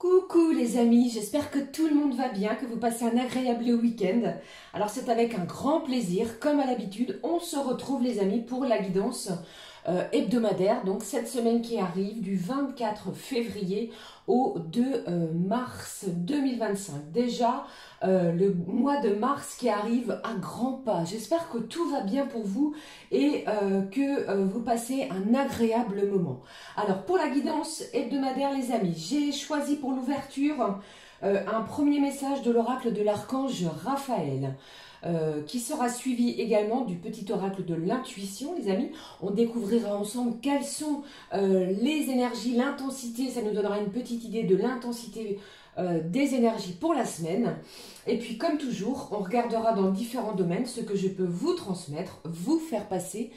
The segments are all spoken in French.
Coucou les amis, j'espère que tout le monde va bien, que vous passez un agréable week-end. Alors c'est avec un grand plaisir, comme à l'habitude, on se retrouve les amis pour la guidance hebdomadaire. Donc cette semaine qui arrive du 24 février au 2 mars 2025. Déjà le mois de mars qui arrive à grands pas. J'espère que tout va bien pour vous et que vous passez un agréable moment. Alors pour la guidance hebdomadaire les amis, j'ai choisi pour l'ouverture un premier message de l'oracle de l'archange Raphaël. Qui sera suivi également du petit oracle de l'intuition, les amis. On découvrira ensemble quelles sont les énergies, l'intensité, ça nous donnera une petite idée de l'intensité des énergies pour la semaine. Et puis comme toujours, on regardera dans différents domaines ce que je peux vous transmettre, vous faire passer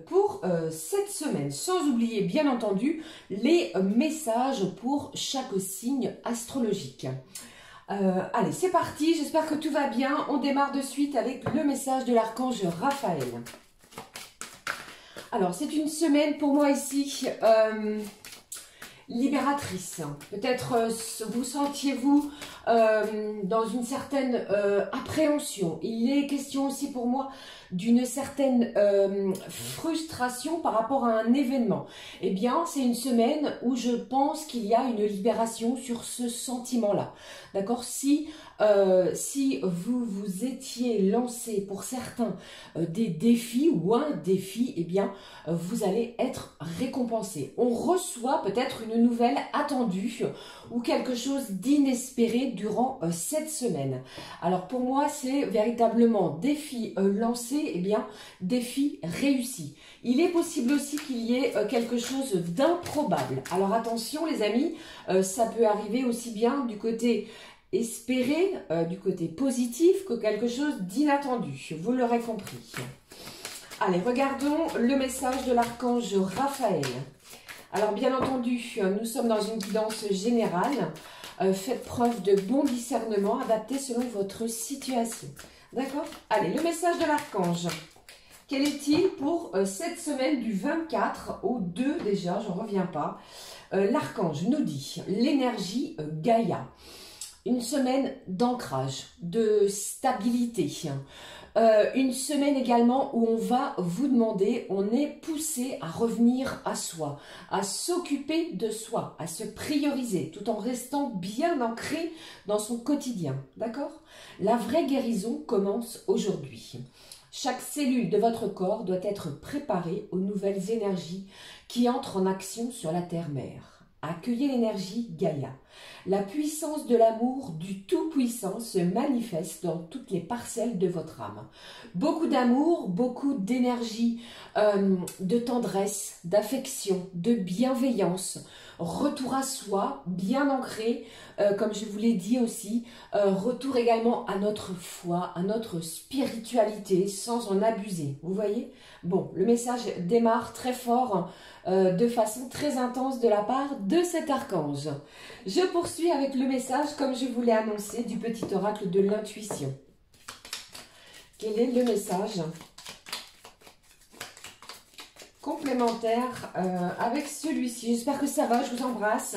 pour cette semaine. Sans oublier bien entendu les messages pour chaque signe astrologique. Allez, c'est parti, j'espère que tout va bien. On démarre de suite avec le message de l'archange Raphaël. Alors, c'est une semaine pour moi ici libératrice. Peut-être vous sentiez-vous dans une certaine appréhension. Il est question aussi pour moi d'une certaine frustration par rapport à un événement. Eh bien, c'est une semaine où je pense qu'il y a une libération sur ce sentiment-là. D'accord ? Si vous vous étiez lancé pour certains des défis ou un défi, eh bien, vous allez être récompensé. On reçoit peut-être une nouvelle attendue ou quelque chose d'inespéré durant cette semaine. Alors pour moi, c'est véritablement défi lancé, eh bien, défi réussi. Il est possible aussi qu'il y ait quelque chose d'improbable. Alors attention les amis, ça peut arriver aussi bien du côté espéré, du côté positif, que quelque chose d'inattendu. Vous l'aurez compris. Allez, regardons le message de l'archange Raphaël. Alors bien entendu, nous sommes dans une guidance générale. Faites preuve de bon discernement, adapté selon votre situation. D'accord? Allez, le message de l'archange. Quel est-il pour cette semaine du 24 au 2 déjà, j'en reviens pas. L'archange nous dit l'énergie Gaïa. Une semaine d'ancrage, de stabilité. Une semaine également où on va vous demander, on est poussé à revenir à soi, à s'occuper de soi, à se prioriser, tout en restant bien ancré dans son quotidien. D'accord? La vraie guérison commence aujourd'hui. Chaque cellule de votre corps doit être préparée aux nouvelles énergies qui entrent en action sur la terre-mère. Accueillez l'énergie Gaïa. La puissance de l'amour du Tout-Puissant se manifeste dans toutes les parcelles de votre âme. Beaucoup d'amour, beaucoup d'énergie, de tendresse, d'affection, de bienveillance, retour à soi, bien ancré, comme je vous l'ai dit aussi, retour également à notre foi, à notre spiritualité, sans en abuser. Vous voyez? Bon, le message démarre très fort, de façon très intense de la part de cet archange. Je poursuis avec le message, comme je vous l'ai annoncé, du petit oracle de l'intuition. Quel est le message complémentaire avec celui-ci? J'espère que ça va, je vous embrasse.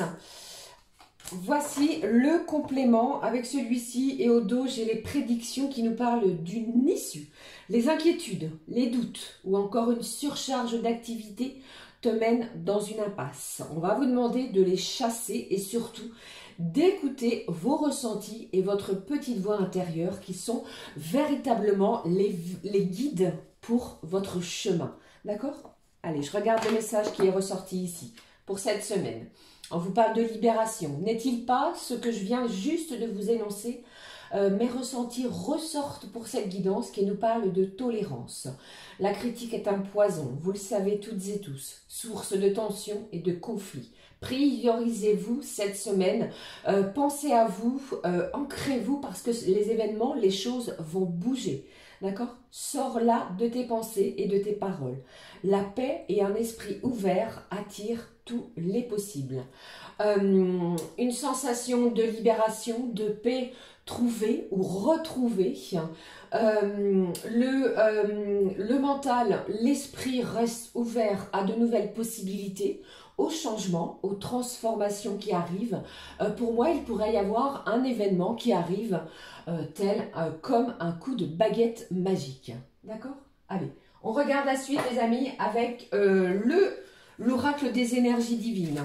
Voici le complément avec celui-ci et au dos, j'ai les prédictions qui nous parlent d'une issue. Les inquiétudes, les doutes ou encore une surcharge d'activité te mènent dans une impasse. On va vous demander de les chasser et surtout d'écouter vos ressentis et votre petite voix intérieure qui sont véritablement les guides pour votre chemin. D'accord? Allez, je regarde le message qui est ressorti ici pour cette semaine. On vous parle de libération. N'est-il pas ce que je viens juste de vous énoncer? Mes ressentis ressortent pour cette guidance qui nous parle de tolérance. La critique est un poison, vous le savez toutes et tous, source de tension et de conflit. Priorisez-vous cette semaine, pensez à vous, ancrez-vous parce que les événements, les choses vont bouger. D'accord? Sors là de tes pensées et de tes paroles. La paix et un esprit ouvert attirent tous les possibles. Une sensation de libération, de paix trouvée ou retrouvée. Le mental, l'esprit reste ouvert à de nouvelles possibilités. aux changements, aux transformations qui arrivent. Pour moi, il pourrait y avoir un événement qui arrive comme un coup de baguette magique. D'accord? Allez, on regarde la suite, les amis, avec l'oracle des énergies divines.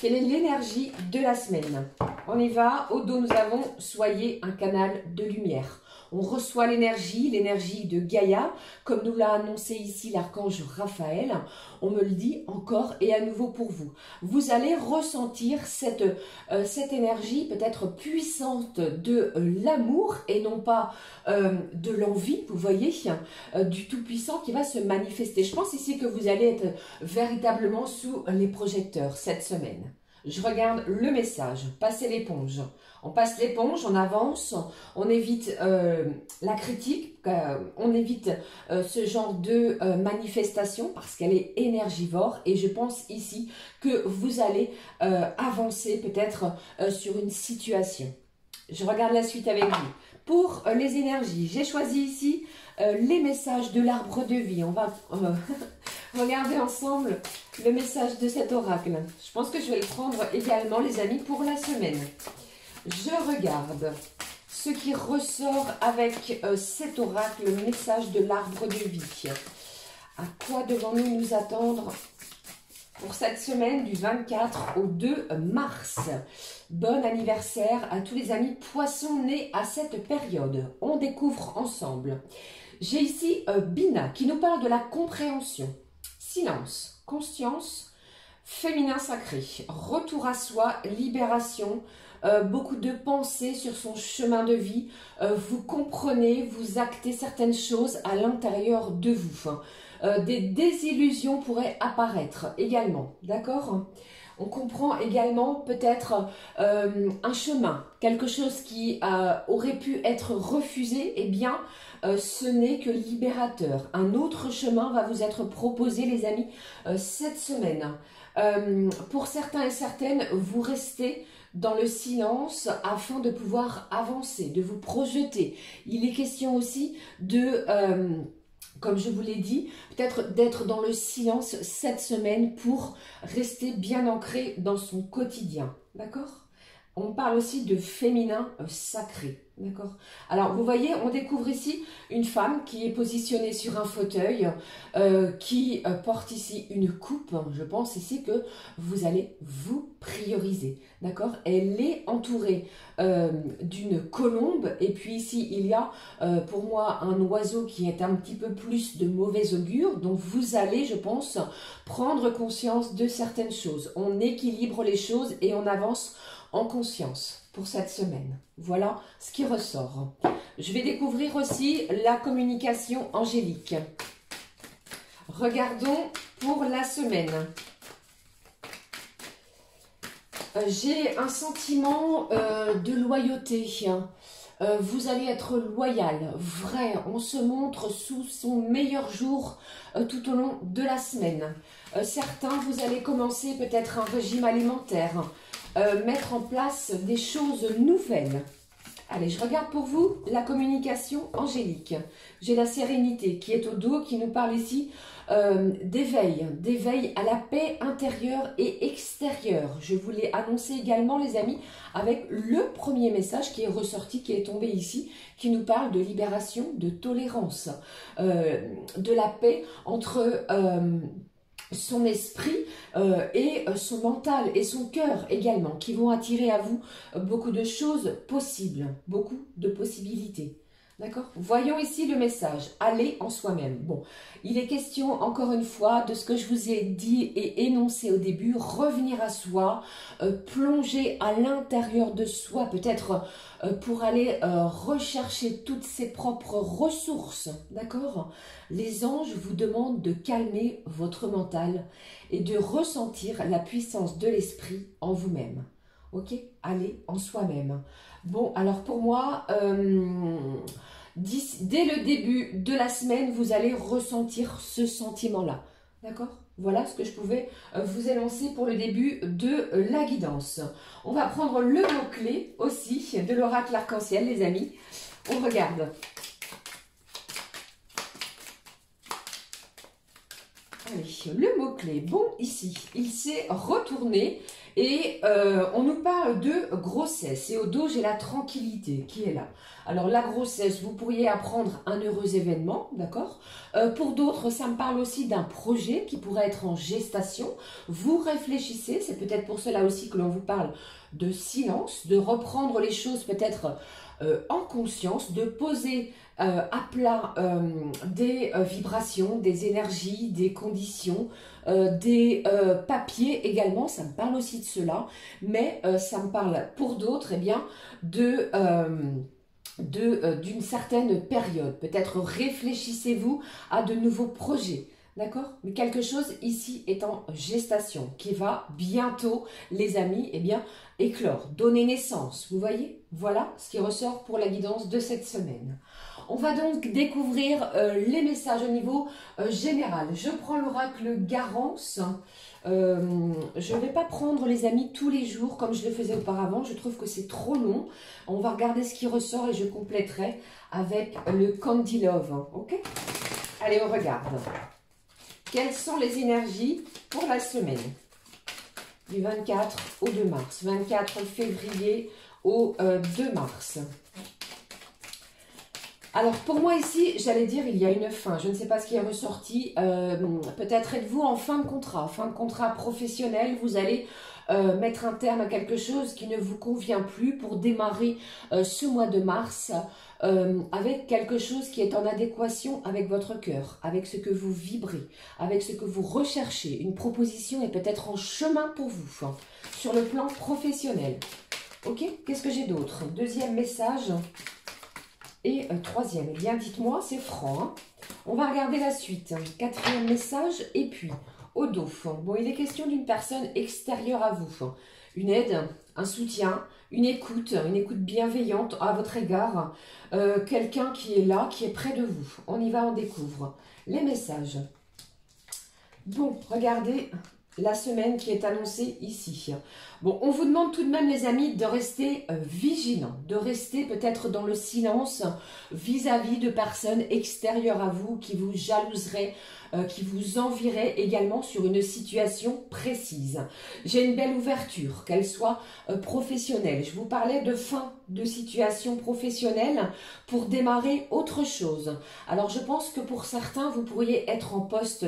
Quelle est l'énergie de la semaine? On y va. Au dos, nous avons « Soyez un canal de lumière ». On reçoit l'énergie de Gaïa, comme nous l'a annoncé ici l'archange Raphaël. On me le dit encore et à nouveau pour vous. Vous allez ressentir cette énergie peut-être puissante de l'amour et non pas de l'envie, vous voyez, du Tout-Puissant qui va se manifester. Je pense ici que vous allez être véritablement sous les projecteurs cette semaine. Je regarde le message, passez l'éponge. On passe l'éponge, on avance, on évite la critique, on évite ce genre de manifestation parce qu'elle est énergivore et je pense ici que vous allez avancer peut-être sur une situation. Je regarde la suite avec vous. Pour les énergies, j'ai choisi ici les messages de l'arbre de vie. On va regarder ensemble le message de cet oracle. Je pense que je vais le prendre également, les amis, pour la semaine. Je regarde ce qui ressort avec cet oracle, le message de l'arbre de vie. À quoi devons-nous nous attendre pour cette semaine du 24 au 2 mars? Bon anniversaire à tous les amis poissons nés à cette période. On découvre ensemble. J'ai ici Bina qui nous parle de la compréhension, silence, conscience, féminin sacré, retour à soi, libération, beaucoup de pensées sur son chemin de vie. Vous comprenez, vous actez certaines choses à l'intérieur de vous. Des désillusions pourraient apparaître également, d'accord? On comprend également peut-être un chemin, quelque chose qui aurait pu être refusé, eh bien, ce n'est que libérateur. Un autre chemin va vous être proposé, les amis, cette semaine. Pour certains et certaines, vous restez dans le silence afin de pouvoir avancer, de vous projeter. Il est question aussi de... comme je vous l'ai dit, peut-être d'être dans le silence cette semaine pour rester bien ancré dans son quotidien. D'accord? On parle aussi de féminin sacré. D'accord? Alors, vous voyez, on découvre ici une femme qui est positionnée sur un fauteuil, qui porte ici une coupe. Je pense ici que vous allez vous prioriser. D'accord? Elle est entourée d'une colombe. Et puis ici, il y a pour moi un oiseau qui est un petit peu plus de mauvais augure. Donc, vous allez, je pense, prendre conscience de certaines choses. On équilibre les choses et on avance en conscience pour cette semaine. Voilà ce qui ressort. Je vais découvrir aussi la communication angélique. Regardons pour la semaine. J'ai un sentiment de loyauté. Vous allez être loyal, vrai. On se montre sous son meilleur jour tout au long de la semaine. Certains, vous allez commencer peut-être un régime alimentaire. Mettre en place des choses nouvelles. Allez, je regarde pour vous la communication angélique. J'ai la sérénité qui est au dos, qui nous parle ici d'éveil à la paix intérieure et extérieure. Je vous l'ai annoncé également, les amis, avec le premier message qui est ressorti, qui est tombé ici, qui nous parle de libération, de tolérance, de la paix entre... son esprit et son mental et son cœur également, qui vont attirer à vous beaucoup de choses possibles, beaucoup de possibilités. D'accord? Voyons ici le message. Allez en soi-même. Bon, il est question encore une fois de ce que je vous ai dit et énoncé au début, revenir à soi, plonger à l'intérieur de soi, peut-être pour aller rechercher toutes ses propres ressources. D'accord? Les anges vous demandent de calmer votre mental et de ressentir la puissance de l'esprit en vous-même. Ok? Allez en soi-même. Bon, alors pour moi, dès le début de la semaine, vous allez ressentir ce sentiment-là. D'accord? Voilà ce que je pouvais vous énoncer pour le début de la guidance. On va prendre le mot-clé aussi de l'oracle arc-en-ciel, les amis. On regarde. Allez, le mot-clé, bon, ici, il s'est retourné et on nous parle de grossesse. Et au dos, j'ai la tranquillité qui est là. Alors, la grossesse, vous pourriez apprendre un heureux événement, d'accord? Pour d'autres, ça me parle aussi d'un projet qui pourrait être en gestation. Vous réfléchissez, c'est peut-être pour cela aussi que l'on vous parle de silence, de reprendre les choses peut-être en conscience, de poser à plat des vibrations, des énergies, des conditions, des papiers également, ça me parle aussi de cela, mais ça me parle pour d'autres, eh bien, d'une certaine période. Peut-être réfléchissez-vous à de nouveaux projets. D'accord? Mais quelque chose ici est en gestation, qui va bientôt, les amis, eh bien, éclore, donner naissance. Vous voyez? Voilà ce qui ressort pour la guidance de cette semaine. On va donc découvrir les messages au niveau général. Je prends l'oracle Garance. Je ne vais pas prendre, les amis, tous les jours comme je le faisais auparavant. Je trouve que c'est trop long. On va regarder ce qui ressort et je compléterai avec le Candy Love. Ok? Allez, on regarde. Quelles sont les énergies pour la semaine du 24 au 2 mars, 24 février au 2 mars. Alors pour moi ici, j'allais dire il y a une fin, je ne sais pas ce qui est ressorti, peut-être êtes-vous en fin de contrat professionnel, vous allez mettre un terme à quelque chose qui ne vous convient plus pour démarrer ce mois de mars avec quelque chose qui est en adéquation avec votre cœur, avec ce que vous vibrez, avec ce que vous recherchez. Une proposition est peut-être en chemin pour vous, hein, sur le plan professionnel. Ok, qu'est-ce que j'ai d'autre? Deuxième message et troisième. Eh bien, dites-moi, c'est franc. Hein. On va regarder la suite. Quatrième message et puis au dos. Bon, il est question d'une personne extérieure à vous. Une aide, un soutien, une écoute bienveillante à votre égard. Quelqu'un qui est là, qui est près de vous. On y va, on découvre. Les messages. Bon, regardez la semaine qui est annoncée ici. Bon, on vous demande tout de même, les amis, de rester vigilants, de rester peut-être dans le silence vis-à-vis de personnes extérieures à vous qui vous jalouseraient, qui vous envieraient également sur une situation précise. J'ai une belle ouverture, qu'elle soit professionnelle. Je vous parlais de fin de situation professionnelle pour démarrer autre chose. Alors, je pense que pour certains, vous pourriez être en poste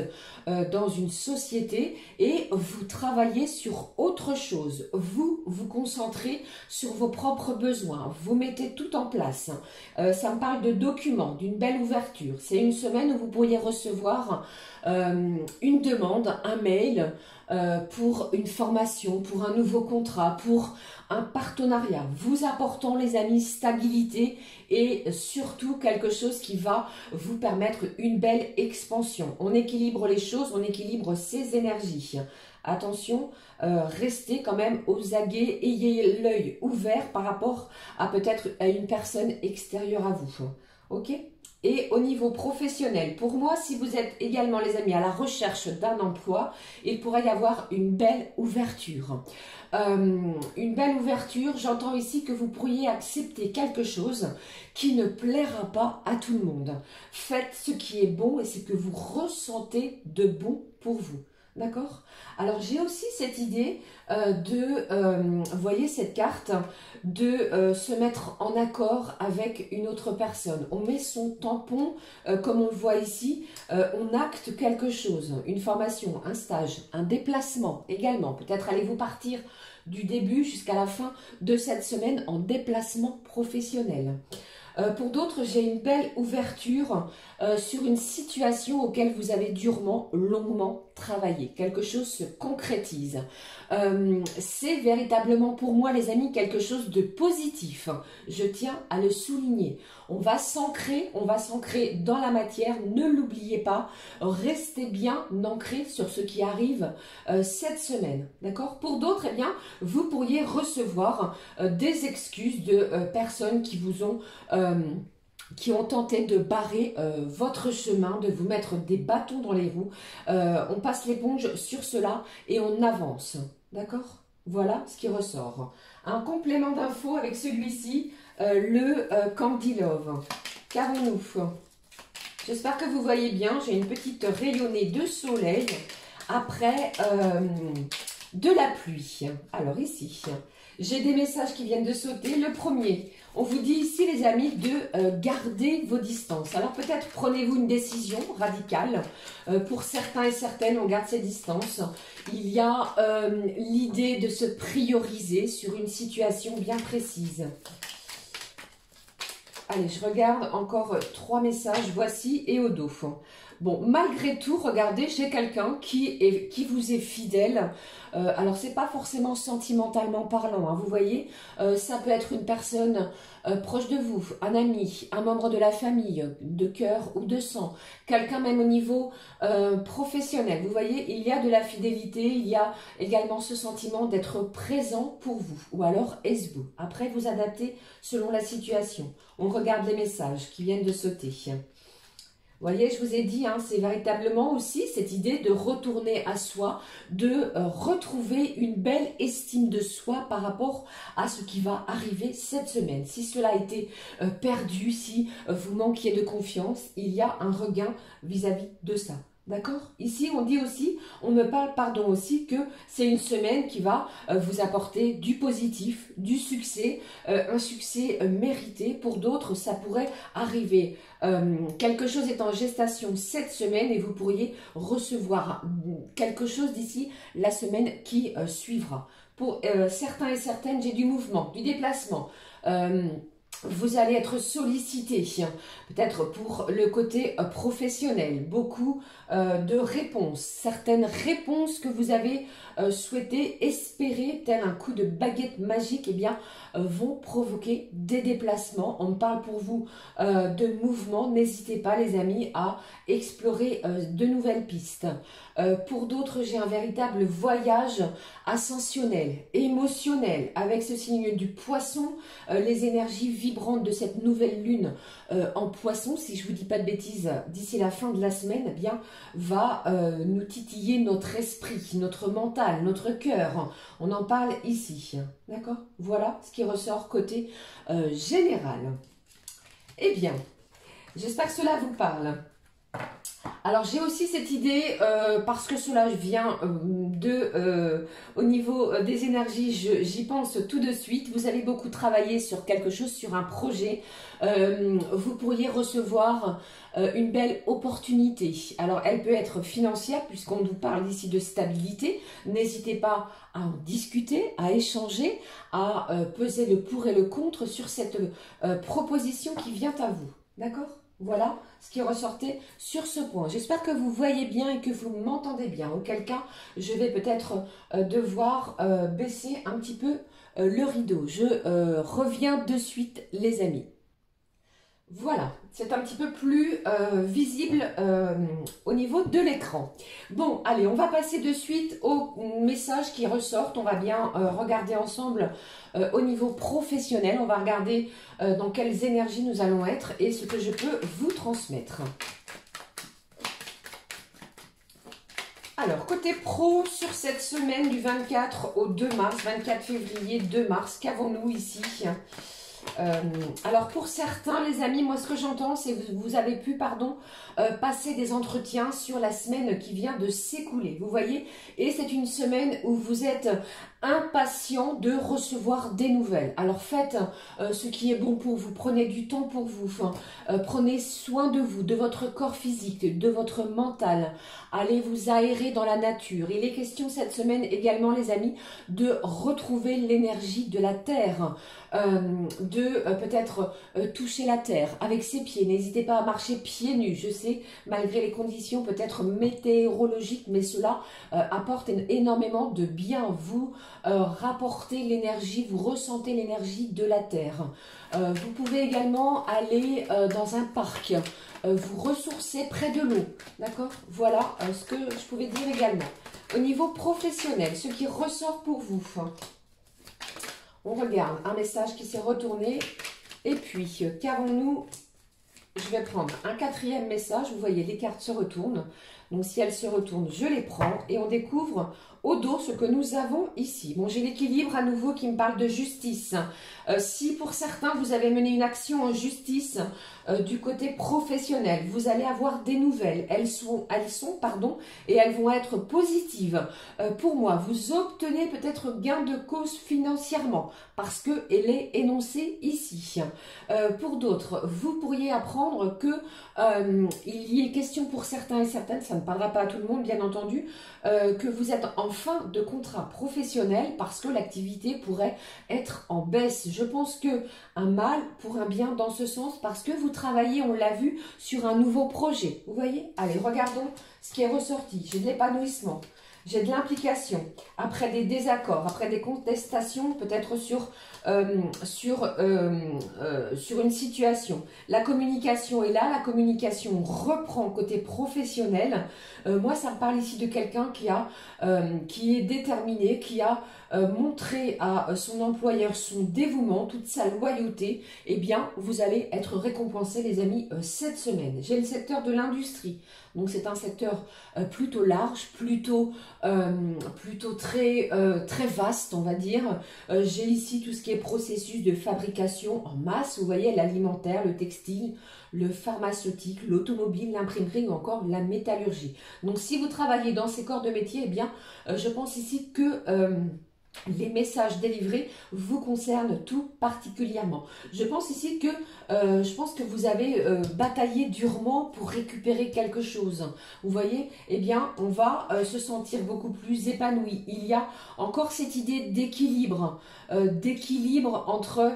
dans une société et vous travaillez sur autre chose. Vous vous concentrez sur vos propres besoins. Vous mettez tout en place. Ça me parle de documents, d'une belle ouverture. C'est une semaine où vous pourriez recevoir une demande, un mail pour une formation, pour un nouveau contrat, pour un partenariat. Vous apportant, les amis, stabilité et surtout quelque chose qui va vous permettre une belle expansion. On équilibre les choses, on équilibre ses énergies. Attention, restez quand même aux aguets, ayez l'œil ouvert par rapport à peut-être à une personne extérieure à vous. Ok ? Et au niveau professionnel, pour moi, si vous êtes également, les amis, à la recherche d'un emploi, il pourrait y avoir une belle ouverture. Une belle ouverture, j'entends ici que vous pourriez accepter quelque chose qui ne plaira pas à tout le monde. Faites ce qui est bon et ce que vous ressentez de bon pour vous. D'accord? Alors, j'ai aussi cette idée vous voyez cette carte, de se mettre en accord avec une autre personne. On met son tampon, comme on le voit ici, on acte quelque chose, une formation, un stage, un déplacement également. Peut-être allez-vous partir du début jusqu'à la fin de cette semaine en déplacement professionnel. Pour d'autres, j'ai une belle ouverture sur une situation auquel vous avez durement, longuement travaillé. Quelque chose se concrétise. C'est véritablement pour moi, les amis, quelque chose de positif. Je tiens à le souligner. On va s'ancrer dans la matière. Ne l'oubliez pas. Restez bien ancrés sur ce qui arrive cette semaine. D'accord? Pour d'autres, eh bien, vous pourriez recevoir des excuses de personnes qui vous ont qui ont tenté de barrer votre chemin, de vous mettre des bâtons dans les roues. On passe l'éponge sur cela et on avance. D'accord? Voilà ce qui ressort. Un complément d'info avec celui-ci, le Candy Love. Qu'avons-nous? J'espère que vous voyez bien. J'ai une petite rayonnée de soleil après de la pluie. Alors ici, j'ai des messages qui viennent de sauter. Le premier, on vous dit ici les amis de garder vos distances. Alors peut-être prenez-vous une décision radicale. Pour certains et certaines, on garde ses distances. Il y a l'idée de se prioriser sur une situation bien précise. Allez, je regarde encore 3 messages, voici et au dos. Bon, malgré tout, regardez, j'ai quelqu'un qui vous est fidèle. Alors, c'est pas forcément sentimentalement parlant, hein, vous voyez. Ça peut être une personne proche de vous, un ami, un membre de la famille, de cœur ou de sang. Quelqu'un même au niveau professionnel. Vous voyez, il y a de la fidélité, il y a également ce sentiment d'être présent pour vous. Ou alors, est-ce vous? Après, vous adaptez selon la situation. On regarde les messages qui viennent de sauter. Vous voyez, je vous ai dit, hein, c'est véritablement aussi cette idée de retourner à soi, de retrouver une belle estime de soi par rapport à ce qui va arriver cette semaine. Si cela a été perdu, si vous manquiez de confiance, il y a un regain vis-à-vis de ça. D'accord? Ici, on dit aussi, on me parle, pardon, aussi que c'est une semaine qui va vous apporter du positif, du succès, un succès mérité. Pour d'autres, ça pourrait arriver. Quelque chose est en gestation cette semaine et vous pourriez recevoir quelque chose d'ici la semaine qui suivra. Pour certains et certaines, j'ai du mouvement, du déplacement. Vous allez être sollicité, peut-être pour le côté professionnel, beaucoup de réponses, certaines réponses que vous avez souhaité espérer, tel un coup de baguette magique, eh bien, vont provoquer des déplacements. On parle pour vous de mouvement, n'hésitez pas les amis à explorer de nouvelles pistes. Pour d'autres, j'ai un véritable voyage ascensionnel, émotionnel, avec ce signe du poisson, les énergies vibrantes de cette nouvelle lune en poisson, si je ne vous dis pas de bêtises, d'ici la fin de la semaine, eh bien, va nous titiller notre esprit, notre mental, notre cœur. On en parle ici, d'accord? Voilà ce qui ressort côté général. Eh bien, j'espère que cela vous parle. Alors j'ai aussi cette idée, parce que cela vient au niveau des énergies, j'y pense tout de suite. Vous allez beaucoup travailler sur quelque chose, sur un projet. Vous pourriez recevoir une belle opportunité. Alors elle peut être financière, puisqu'on nous parle ici de stabilité. N'hésitez pas à en discuter, à échanger, à peser le pour et le contre sur cette proposition qui vient à vous. D'accord ? Voilà ce qui ressortait sur ce point. J'espère que vous voyez bien et que vous m'entendez bien. Auquel cas, je vais peut-être devoir baisser un petit peu le rideau. Je reviens de suite, les amis. Voilà, c'est un petit peu plus visible au niveau de l'écran. Bon, allez, on va passer de suite aux messages qui ressortent. On va bien regarder ensemble au niveau professionnel. On va regarder dans quelles énergies nous allons être et ce que je peux vous transmettre. Alors, côté pro, sur cette semaine du 24 au 2 mars, 24 février, 2 mars, qu'avons-nous ici ? Alors pour certains les amis, moi ce que j'entends c'est que vous avez pu passer des entretiens sur la semaine qui vient de s'écouler, vous voyez, et c'est une semaine où vous êtes impatient de recevoir des nouvelles. Alors faites ce qui est bon pour vous, prenez du temps pour vous, prenez soin de vous, de votre corps physique, de votre mental, allez vous aérer dans la nature. Il est question cette semaine également les amis de retrouver l'énergie de la terre, peut-être toucher la terre avec ses pieds. N'hésitez pas à marcher pieds nus. Je sais, malgré les conditions peut-être météorologiques, mais cela apporte énormément de bien. Vous rapportez l'énergie, vous ressentez l'énergie de la terre. Vous pouvez également aller dans un parc, vous ressourcer près de l'eau. D'accord? Voilà ce que je pouvais dire également. Au niveau professionnel, ce qui ressort pour vous. On regarde un message qui s'est retourné. Et puis, qu'avons-nous? Je vais prendre un 4e message. Vous voyez, les cartes se retournent. Donc, si elles se retournent, je les prends et on découvre au dos ce que nous avons ici. Bon, j'ai l'équilibre à nouveau qui me parle de justice. Si pour certains, vous avez mené une action en justice du côté professionnel, vous allez avoir des nouvelles. Elles sont, et elles vont être positives. Pour moi, vous obtenez peut-être gain de cause financièrement parce qu'elle est énoncée ici. Pour d'autres, vous pourriez apprendre que il y ait question pour certains et certaines, ça ne parlera pas à tout le monde bien entendu, que vous êtes en fin de contrat professionnel parce que l'activité pourrait être en baisse. Je pense que un mal pour un bien dans ce sens parce que vous travaillez, on l'a vu, sur un nouveau projet. Vous voyez? Allez, regardons ce qui est ressorti. J'ai de l'épanouissement. J'ai de l'implication, après des désaccords, après des contestations, peut-être sur une situation. La communication est là, la communication reprend côté professionnel. Moi, ça me parle ici de quelqu'un qui est déterminé, qui a montré à son employeur son dévouement, toute sa loyauté. Eh bien, vous allez être récompensés, les amis, cette semaine. J'ai le secteur de l'industrie. Donc, c'est un secteur plutôt large, plutôt très vaste, on va dire. J'ai ici tout ce qui est processus de fabrication en masse. Vous voyez, l'alimentaire, le textile, le pharmaceutique, l'automobile, l'imprimerie ou encore la métallurgie. Donc, si vous travaillez dans ces corps de métier, eh bien, je pense ici que les messages délivrés vous concernent tout particulièrement. Je pense ici que vous avez bataillé durement pour récupérer quelque chose. Vous voyez, eh bien, on va se sentir beaucoup plus épanoui. Il y a encore cette idée d'équilibre, entre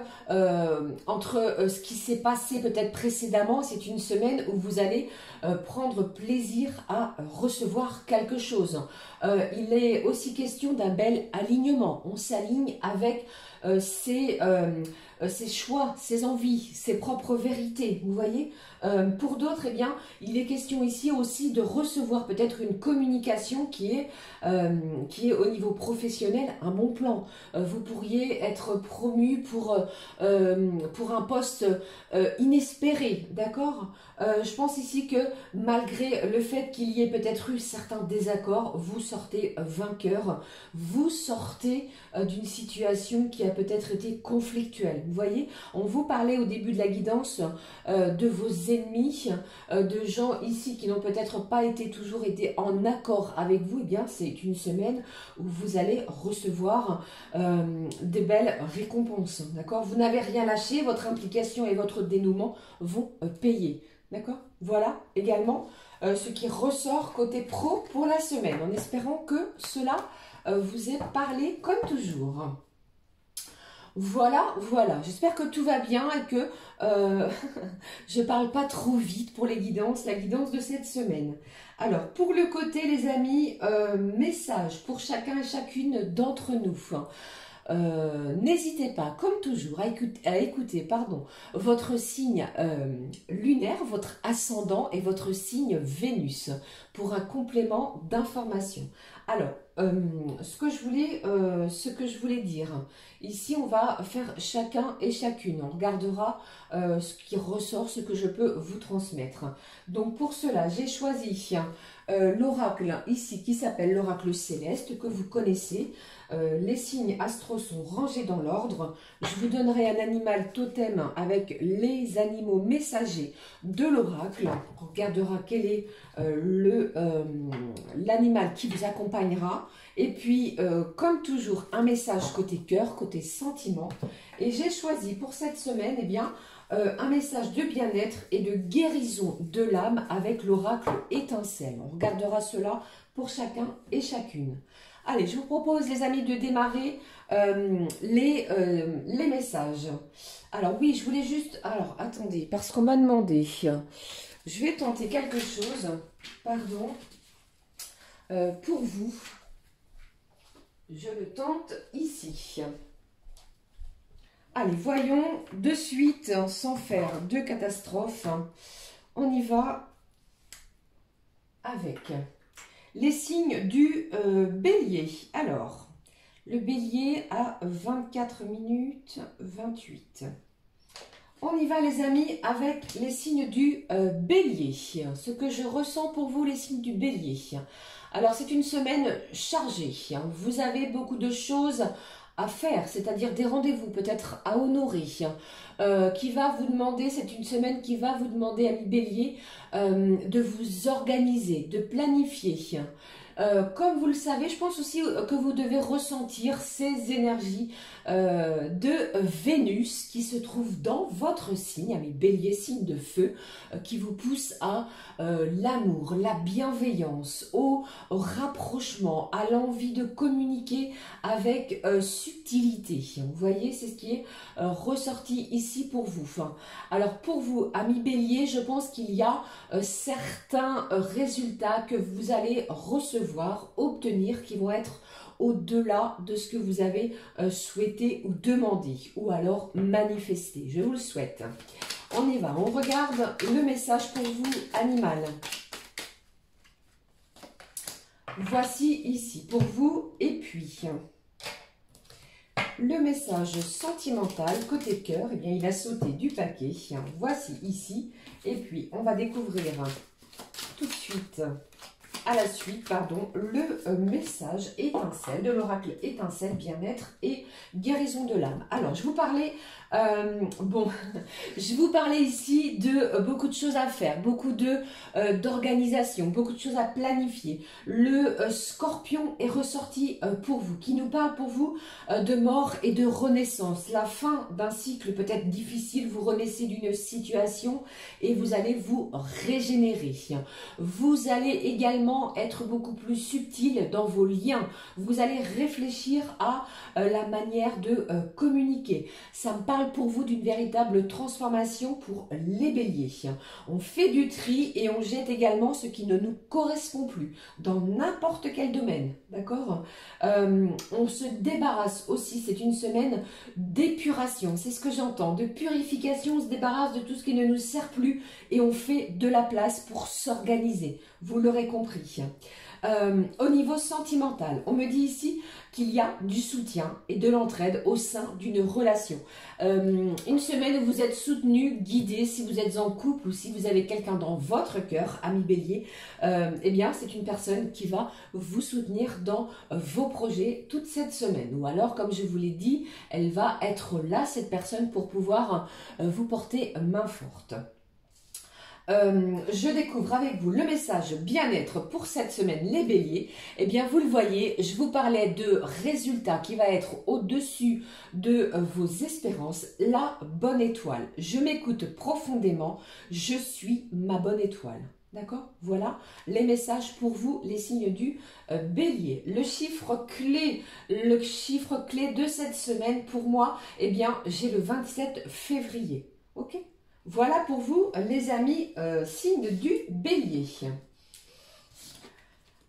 ce qui s'est passé peut-être précédemment. C'est une semaine où vous allez prendre plaisir à recevoir quelque chose. Il est aussi question d'un bel alignement. On s'aligne avec ses choix, ses envies, ses propres vérités, vous voyez. Pour d'autres, eh bien, il est question ici aussi de recevoir peut-être une communication qui est au niveau professionnel un bon plan. Vous pourriez être promu pour un poste inespéré, d'accord. Je pense ici que malgré le fait qu'il y ait peut-être eu certains désaccords, vous sortez vainqueur, vous sortez d'une situation qui a peut-être été conflictuelle. Vous voyez, on vous parlait au début de la guidance de vos ennemis, de gens ici qui n'ont peut-être pas toujours été en accord avec vous. Eh bien, c'est une semaine où vous allez recevoir des belles récompenses. D'accord? Vous n'avez rien lâché, votre implication et votre dénouement vont payer. D'accord? Voilà également ce qui ressort côté pro pour la semaine, en espérant que cela vous ait parlé comme toujours. Voilà, voilà. J'espère que tout va bien et que je parle pas trop vite pour les guidances, la guidance de cette semaine. Alors, pour le côté, les amis, message pour chacun et chacune d'entre nous. N'hésitez pas, comme toujours, à écouter votre signe lunaire, votre ascendant et votre signe Vénus pour un complément d'information. Alors, ce que je voulais dire, ici on va faire chacun et chacune, on regardera ce qui ressort, ce que je peux vous transmettre. Donc pour cela, j'ai choisi l'oracle ici qui s'appelle l'oracle céleste que vous connaissez. Les signes astro sont rangés dans l'ordre. Je vous donnerai un animal totem avec les animaux messagers de l'oracle. On regardera quel est l'animal qui vous accompagnera. Et puis, comme toujours, un message côté cœur, côté sentiment. Et j'ai choisi pour cette semaine, eh bien, un message de bien-être et de guérison de l'âme avec l'oracle étincelle. On regardera cela pour chacun et chacune. Allez, je vous propose, les amis, de démarrer les messages. Alors oui, je voulais juste... Alors, attendez, parce qu'on m'a demandé... Je vais tenter quelque chose, pardon, pour vous. Je le tente ici. Allez, voyons de suite, sans faire de catastrophe. On y va avec les signes du bélier. Alors, le bélier a 24 minutes 28. On y va les amis avec les signes du bélier. Ce que je ressens pour vous les signes du bélier. Alors c'est une semaine chargée. Vous avez beaucoup de choses à faire, c'est-à-dire des rendez-vous peut-être à honorer, qui va vous demander, c'est une semaine qui va vous demander, ami bélier, de vous organiser, de planifier. Comme vous le savez, je pense aussi que vous devez ressentir ces énergies de Vénus qui se trouve dans votre signe, ami bélier, signe de feu, qui vous pousse à l'amour, la bienveillance, au rapprochement, à l'envie de communiquer avec subtilité. Vous voyez, c'est ce qui est ressorti ici pour vous. Alors pour vous, ami bélier, je pense qu'il y a certains résultats que vous allez recevoir, obtenir, qui vont être au-delà de ce que vous avez souhaité ou demandé, ou alors manifesté. Je vous le souhaite. On y va, on regarde le message pour vous, animal. Voici ici pour vous, et puis le message sentimental côté cœur, eh bien il a sauté du paquet. Voici ici, et puis on va découvrir tout de suite, à la suite, pardon, le message étincelle de l'oracle étincelle, bien-être et guérison de l'âme. Alors, je vous parlais, je vous parlais ici de beaucoup de choses à faire, beaucoup d'organisation, beaucoup de choses à planifier. Le scorpion est ressorti pour vous, qui nous parle pour vous de mort et de renaissance. La fin d'un cycle peut-être difficile, vous renaissez d'une situation et vous allez vous régénérer. Vous allez également être beaucoup plus subtil dans vos liens. Vous allez réfléchir à la manière de communiquer. Ça me parle pour vous d'une véritable transformation pour les béliers. On fait du tri et on jette également ce qui ne nous correspond plus dans n'importe quel domaine. D'accord? On se débarrasse aussi, c'est une semaine d'épuration, c'est ce que j'entends, de purification. On se débarrasse de tout ce qui ne nous sert plus et on fait de la place pour s'organiser. Vous l'aurez compris. Au niveau sentimental, on me dit ici qu'il y a du soutien et de l'entraide au sein d'une relation. Une semaine où vous êtes soutenu, guidé, si vous êtes en couple ou si vous avez quelqu'un dans votre cœur, ami bélier, eh bien c'est une personne qui va vous soutenir dans vos projets toute cette semaine. Ou alors, comme je vous l'ai dit, elle va être là, cette personne, pour pouvoir vous porter main forte. Je découvre avec vous le message bien-être pour cette semaine, les béliers. Eh bien, vous le voyez, je vous parlais de résultats qui va être au-dessus de vos espérances, la bonne étoile. Je m'écoute profondément, je suis ma bonne étoile. D'accord? Voilà les messages pour vous, les signes du bélier. Le chiffre clé de cette semaine pour moi, eh bien, j'ai le 27 février. Ok? Voilà pour vous, les amis, signes du bélier.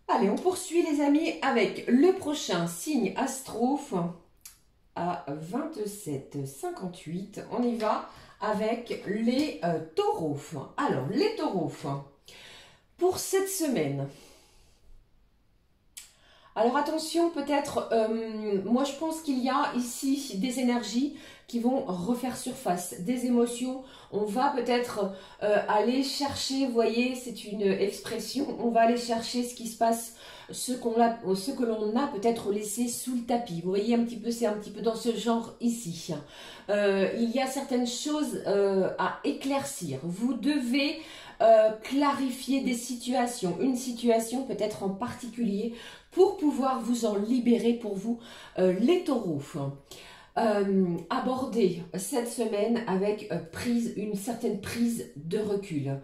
Allez, on poursuit, les amis, avec le prochain signe astro à 27,58. On y va avec les taureaux. Alors, les taureaux, pour cette semaine. Alors attention, peut-être, moi je pense qu'il y a ici des énergies qui vont refaire surface, des émotions. On va peut-être aller chercher, vous voyez, c'est une expression, on va aller chercher ce qui se passe, ce que l'on a peut-être laissé sous le tapis. Vous voyez, c'est un petit peu dans ce genre ici. Il y a certaines choses à éclaircir. Vous devez clarifier des situations, une situation peut-être en particulier, pour pouvoir vous en libérer pour vous, les taureaux. Aborder cette semaine avec une certaine prise de recul.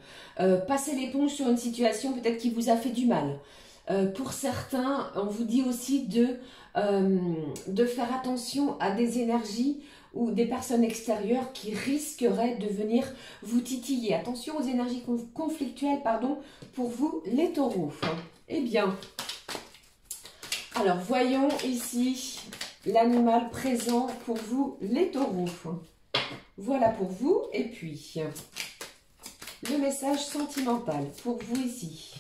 Passer l'éponge sur une situation peut-être qui vous a fait du mal. Pour certains, on vous dit aussi de faire attention à des énergies ou des personnes extérieures qui risqueraient de venir vous titiller. Attention aux énergies conflictuelles, pardon, pour vous, les taureaux. Eh bien, alors voyons ici l'animal présent pour vous, les taureaux. Voilà pour vous. Et puis, le message sentimental pour vous ici.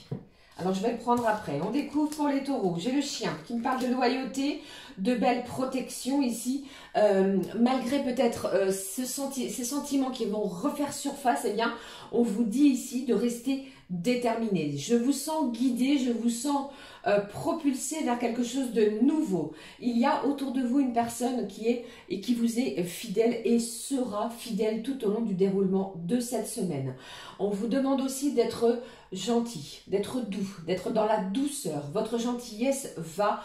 Alors, je vais le prendre après. On découvre pour les taureaux. J'ai le chien qui me parle de loyauté, de belle protection ici. Malgré peut-être ces sentiments qui vont refaire surface, eh bien, on vous dit ici de rester déterminé. Je vous sens guidé, je vous sens propulsé vers quelque chose de nouveau. Il y a autour de vous une personne qui est et qui vous est fidèle et sera fidèle tout au long du déroulement de cette semaine. On vous demande aussi d'être gentil, d'être doux, d'être dans la douceur. Votre gentillesse va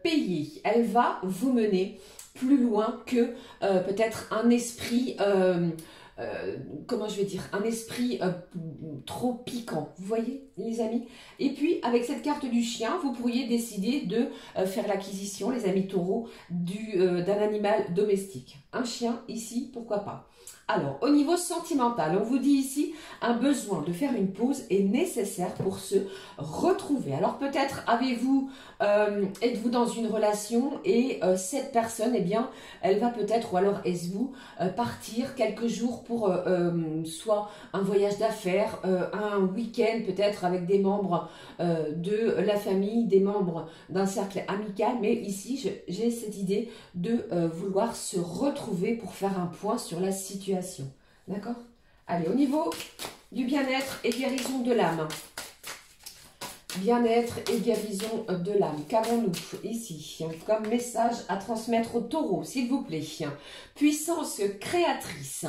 payer. Elle va vous mener plus loin que peut-être un esprit... comment je vais dire, un esprit trop piquant, vous voyez les amis. Et puis avec cette carte du chien, vous pourriez décider de faire l'acquisition, les amis taureaux, d'un animal domestique. Un chien ici, pourquoi pas. Alors, au niveau sentimental, on vous dit ici, un besoin de faire une pause est nécessaire pour se retrouver. Alors, peut-être êtes-vous dans une relation et cette personne, eh bien, elle va peut-être, ou alors est-ce vous, partir quelques jours pour soit un voyage d'affaires, un week-end peut-être avec des membres de la famille, des membres d'un cercle amical. Mais ici, j'ai cette idée de vouloir se retrouver pour faire un point sur la situation. D'accord? Allez, au niveau du bien-être et guérison de l'âme. Bien-être et guérison de l'âme. Qu'avons-nous ici comme message à transmettre au taureau, s'il vous plaît? Puissance créatrice.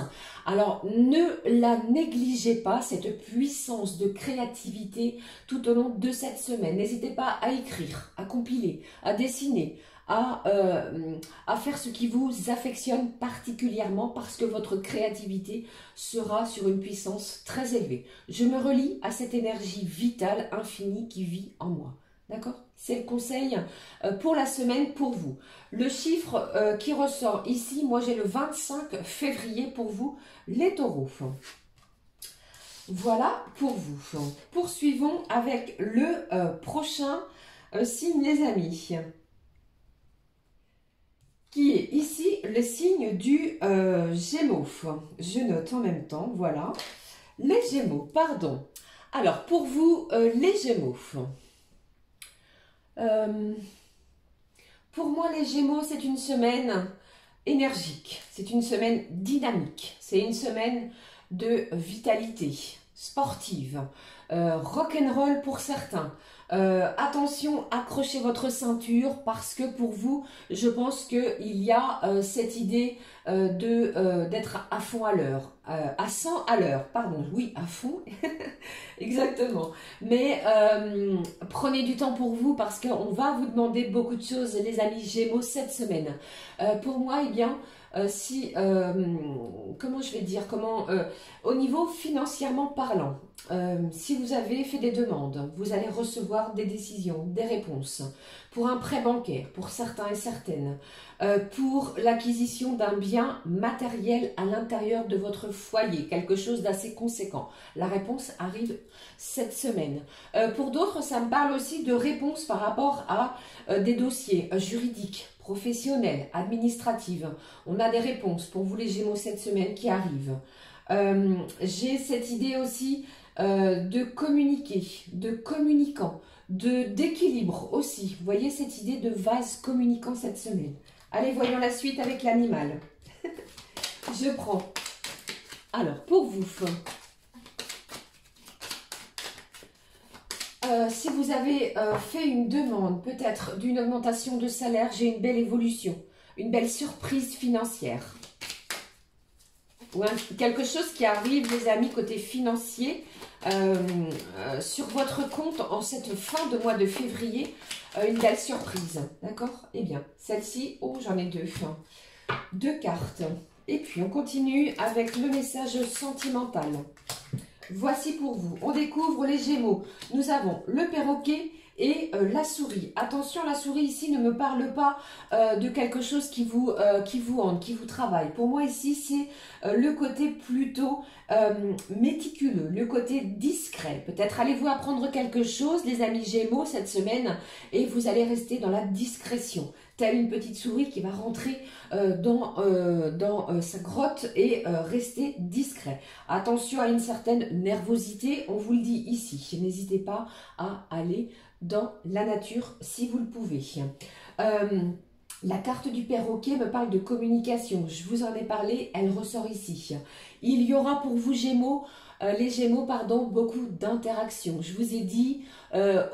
Alors, ne la négligez pas, cette puissance de créativité tout au long de cette semaine. N'hésitez pas à écrire, à compiler, à dessiner, à faire ce qui vous affectionne particulièrement parce que votre créativité sera sur une puissance très élevée. Je me relie à cette énergie vitale, infinie qui vit en moi. D'accord? C'est le conseil pour la semaine pour vous. Le chiffre qui ressort ici, moi j'ai le 25 février pour vous, les taureaux. Voilà pour vous. Poursuivons avec le prochain signe, les amis, qui est ici le signe du Gémeaux. Je note en même temps, voilà. Les Gémeaux, pardon. Alors, pour vous, les Gémeaux. Pour moi, les Gémeaux, c'est une semaine énergique. C'est une semaine dynamique. C'est une semaine de vitalité sportive. Rock'n'roll pour certains. Attention, accrochez votre ceinture parce que pour vous, je pense qu'il y a cette idée d'être à fond à l'heure, à 100 à l'heure, pardon, oui, à fond, exactement. Mais prenez du temps pour vous parce qu'on va vous demander beaucoup de choses, les amis Gémeaux, cette semaine. Pour moi, eh bien, comment je vais dire, au niveau financièrement parlant, si vous avez fait des demandes, vous allez recevoir des décisions, des réponses pour un prêt bancaire, pour certains et certaines, pour l'acquisition d'un bien matériel à l'intérieur de votre foyer, quelque chose d'assez conséquent. La réponse arrive cette semaine. Pour d'autres, ça me parle aussi de réponses par rapport à des dossiers juridiques, professionnelles, administratives. On a des réponses pour vous les Gémeaux cette semaine qui arrivent. J'ai cette idée aussi de communiquer, de communicant, d'équilibre aussi. Vous voyez cette idée de vase communicant cette semaine. Allez, voyons la suite avec l'animal. Je prends. Alors, pour vous, si vous avez fait une demande peut-être d'une augmentation de salaire, j'ai une belle évolution, une belle surprise financière. Ou quelque chose qui arrive, les amis, côté financier, sur votre compte en cette fin de mois de février, une belle surprise. D'accord? Eh bien, celle-ci, oh, j'en ai deux. Deux cartes. Et puis, on continue avec le message sentimental. Voici pour vous. On découvre les Gémeaux. Nous avons le perroquet et la souris. Attention, la souris ici ne me parle pas de quelque chose qui vous hante, qui vous travaille. Pour moi ici, c'est le côté plutôt méticuleux, le côté discret. Peut-être allez-vous apprendre quelque chose, les amis Gémeaux, cette semaine, et vous allez rester dans la discrétion. telle une petite souris qui va rentrer dans sa grotte et rester discret. Attention à une certaine nervosité, on vous le dit ici. N'hésitez pas à aller dans la nature si vous le pouvez. La carte du perroquet me parle de communication. Je vous en ai parlé, elle ressort ici. Il y aura pour vous Gémeaux, les Gémeaux, pardon, beaucoup d'interactions. Je vous ai dit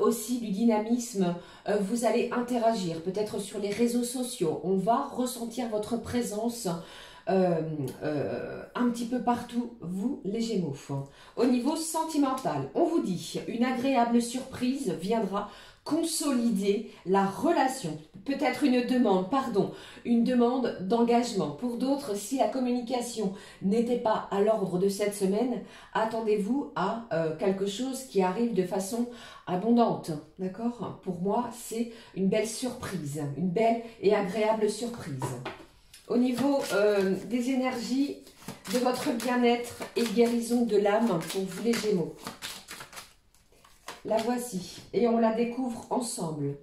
aussi du dynamisme. Vous allez interagir, peut-être sur les réseaux sociaux. On va ressentir votre présence un petit peu partout, vous les Gémeaux. Au niveau sentimental, on vous dit une agréable surprise viendra consolider la relation. Peut-être une demande, pardon, une demande d'engagement. Pour d'autres, si la communication n'était pas à l'ordre de cette semaine, attendez-vous à quelque chose qui arrive de façon abondante. D'accord? Pour moi, c'est une belle surprise, une belle et agréable surprise. Au niveau des énergies, de votre bien-être et guérison de l'âme pour vous les Gémeaux. La voici et on la découvre ensemble.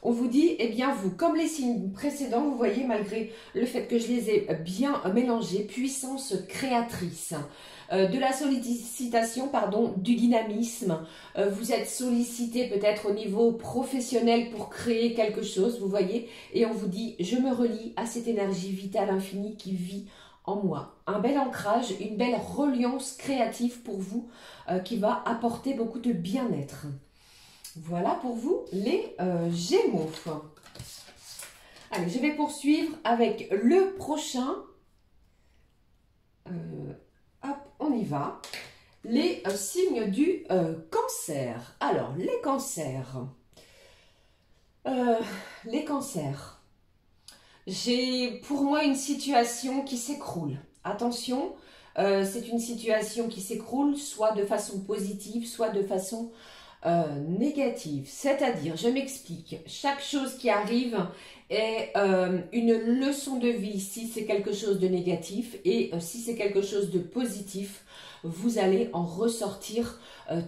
On vous dit, eh bien vous, comme les signes précédents, vous voyez, malgré le fait que je les ai bien mélangés, puissance créatrice, de la sollicitation, pardon, du dynamisme. Vous êtes sollicité peut-être au niveau professionnel pour créer quelque chose, vous voyez, et on vous dit, je me relie à cette énergie vitale infinie qui vit en moi. Un bel ancrage, une belle reliance créative pour vous qui va apporter beaucoup de bien-être. Voilà pour vous les Gémeaux. Allez, je vais poursuivre avec le prochain. Hop, on y va. Les signes du cancer. Alors, les cancers. Les cancers. J'ai pour moi une situation qui s'écroule. Attention, c'est une situation qui s'écroule soit de façon positive, soit de façon négative. C'est-à-dire, je m'explique, chaque chose qui arrive est une leçon de vie si c'est quelque chose de négatif et si c'est quelque chose de positif, vous allez en ressortir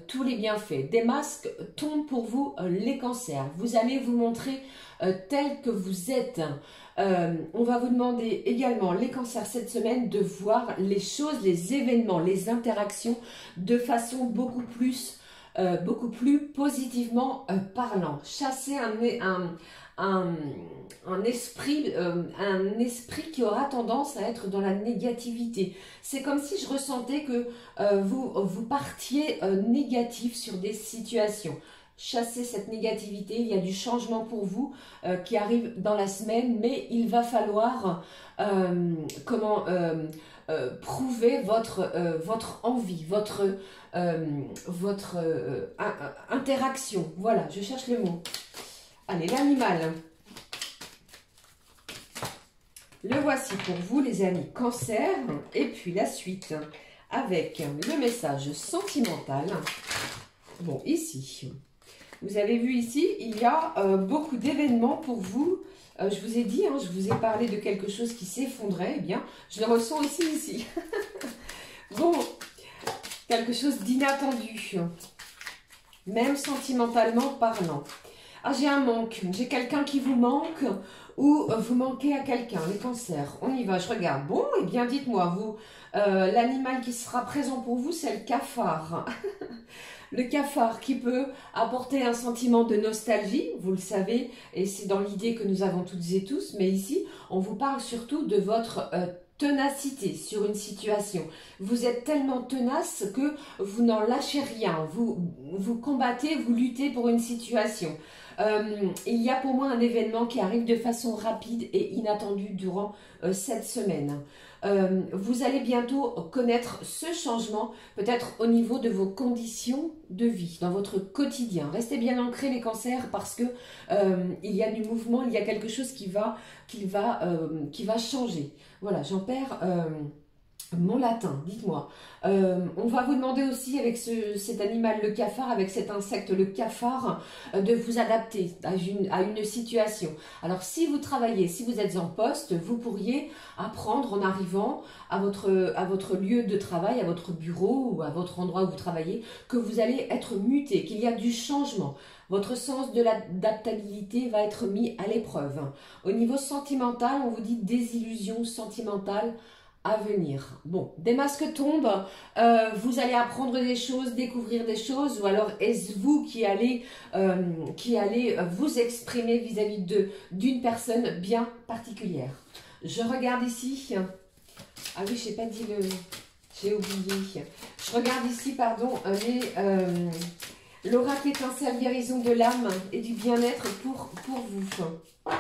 tous les bienfaits. Des masques tombent pour vous les cancers. Vous allez vous montrer tel que vous êtes. On va vous demander également, les cancers cette semaine, de voir les choses, les événements, les interactions de façon beaucoup plus positivement parlant. Chasser un esprit qui aura tendance à être dans la négativité. C'est comme si je ressentais que vous partiez négatif sur des situations. Chassez cette négativité, il y a du changement pour vous qui arrive dans la semaine, mais il va falloir prouver votre envie, votre interaction. Voilà, je cherche le mot. Allez, l'animal. Le voici pour vous, les amis, cancer. Et puis la suite avec le message sentimental. Bon, ici, vous avez vu ici, il y a beaucoup d'événements pour vous. Je vous ai dit, hein, je vous ai parlé de quelque chose qui s'effondrait. Eh bien, je le ressens aussi ici. Bon, quelque chose d'inattendu, même sentimentalement parlant. Ah, j'ai un manque, j'ai quelqu'un qui vous manque ou vous manquez à quelqu'un, les cancers. On y va, je regarde. Bon, eh bien, dites-moi, vous, l'animal qui sera présent pour vous, c'est le cafard. Le cafard qui peut apporter un sentiment de nostalgie, vous le savez, et c'est dans l'idée que nous avons toutes et tous, mais ici, on vous parle surtout de votre ténacité sur une situation. Vous êtes tellement tenace que vous n'en lâchez rien, vous combattez, vous luttez pour une situation. Il y a pour moi un événement qui arrive de façon rapide et inattendue durant cette semaine. Vous allez bientôt connaître ce changement, peut-être au niveau de vos conditions de vie, dans votre quotidien. Restez bien ancrés les cancers parce que il y a du mouvement, il y a quelque chose qui va changer. Voilà, j'en perds Mon latin, dites-moi. On va vous demander aussi avec cet animal, le cafard, avec cet insecte, le cafard, de vous adapter à une situation. Alors si vous travaillez, si vous êtes en poste, vous pourriez apprendre en arrivant à votre lieu de travail, à votre bureau ou à votre endroit où vous travaillez, que vous allez être muté, qu'il y a du changement. Votre sens de l'adaptabilité va être mis à l'épreuve. Au niveau sentimental, on vous dit désillusion sentimentale à venir. Bon, des masques tombent, vous allez apprendre des choses, découvrir des choses, ou alors est-ce vous qui allez vous exprimer vis-à-vis d'une personne bien particulière. Je regarde ici. Ah oui, j'ai pas dit le... J'ai oublié. Je regarde ici, pardon, l'oracle étincelle guérison de l'âme et du bien-être pour vous.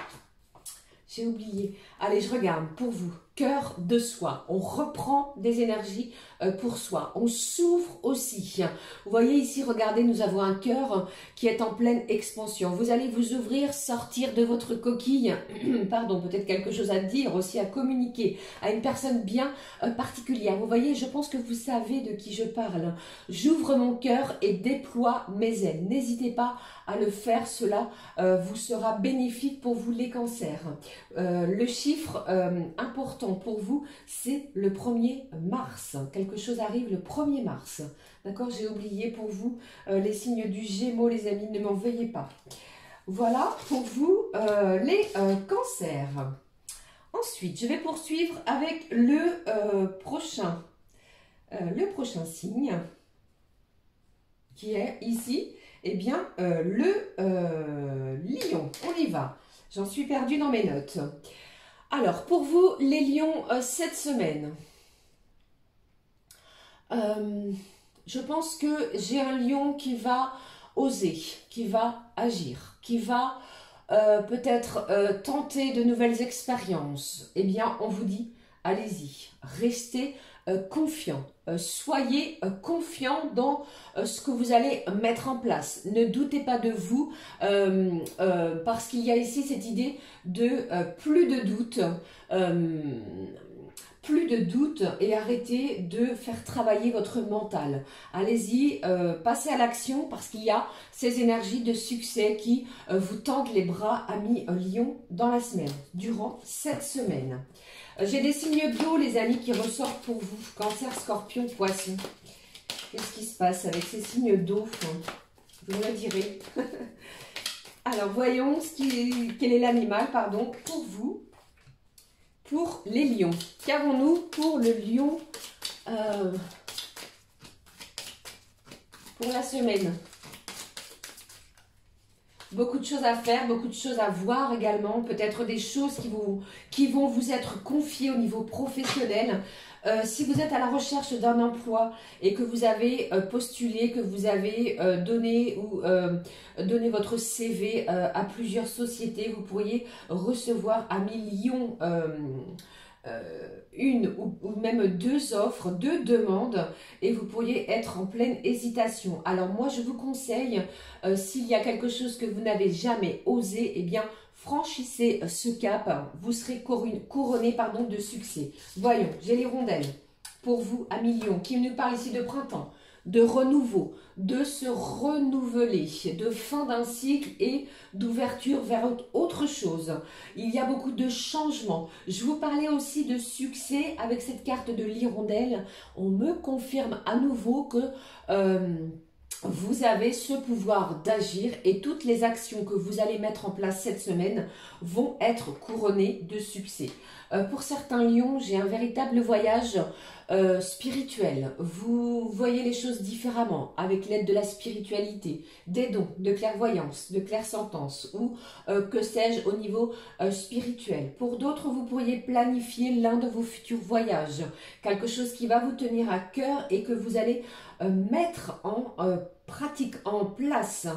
J'ai oublié. Allez, je regarde pour vous. Cœur de soi. On reprend des énergies pour soi. On s'ouvre aussi. Vous voyez ici, regardez, nous avons un cœur qui est en pleine expansion. Vous allez vous ouvrir, sortir de votre coquille. Pardon, peut-être quelque chose à dire, aussi à communiquer à une personne bien particulière. Vous voyez, je pense que vous savez de qui je parle. J'ouvre mon cœur et déploie mes ailes. N'hésitez pas à le faire. Cela vous sera bénéfique pour vous les cancers. Le chiffre important pour vous, c'est le 1er mars. Quelque chose arrive le 1er mars. D'accord, j'ai oublié pour vous les signes du Gémeaux, les amis, ne m'en veuillez pas. Voilà pour vous les cancers. Ensuite, je vais poursuivre avec le prochain signe qui est ici, eh bien, le lion. On y va. J'en suis perdue dans mes notes. Alors, pour vous, les lions, cette semaine, je pense que j'ai un lion qui va oser, qui va agir, qui va peut-être tenter de nouvelles expériences. Eh bien, on vous dit, allez-y, restez confiant. Soyez confiant dans ce que vous allez mettre en place. Ne doutez pas de vous parce qu'il y a ici cette idée de plus de doute. Plus de doute et arrêtez de faire travailler votre mental. Allez-y, passez à l'action parce qu'il y a ces énergies de succès qui vous tendent les bras, amis Lion, dans la semaine, durant cette semaine. J'ai des signes d'eau, les amis, qui ressortent pour vous. Cancer, Scorpion, Poisson. Qu'est-ce qui se passe avec ces signes d'eau? Vous me le direz. Alors, voyons quel est l'animal, pardon, pour vous. Pour les lions. Qu'avons-nous pour le lion pour la semaine? Beaucoup de choses à faire, beaucoup de choses à voir également. Peut-être des choses qui vont vous être confiées au niveau professionnel. Si vous êtes à la recherche d'un emploi et que vous avez postulé, que vous avez donné votre CV à plusieurs sociétés, vous pourriez recevoir à millions une ou même deux offres, deux demandes et vous pourriez être en pleine hésitation. Alors moi je vous conseille, s'il y a quelque chose que vous n'avez jamais osé, eh bien franchissez ce cap, vous serez couronné de succès. Voyons, j'ai les rondelles pour vous à millions qui nous parlent ici de printemps, de renouveau, de se renouveler, de fin d'un cycle et d'ouverture vers autre chose. Il y a beaucoup de changements. Je vous parlais aussi de succès avec cette carte de l'hirondelle. On me confirme à nouveau que vous avez ce pouvoir d'agir et toutes les actions que vous allez mettre en place cette semaine vont être couronnées de succès. Pour certains lions, j'ai un véritable voyage spirituel. Vous voyez les choses différemment avec l'aide de la spiritualité, des dons, de clairvoyance, de clairsentence ou que sais-je au niveau spirituel. Pour d'autres, vous pourriez planifier l'un de vos futurs voyages, quelque chose qui va vous tenir à cœur et que vous allez mettre en pratique en place.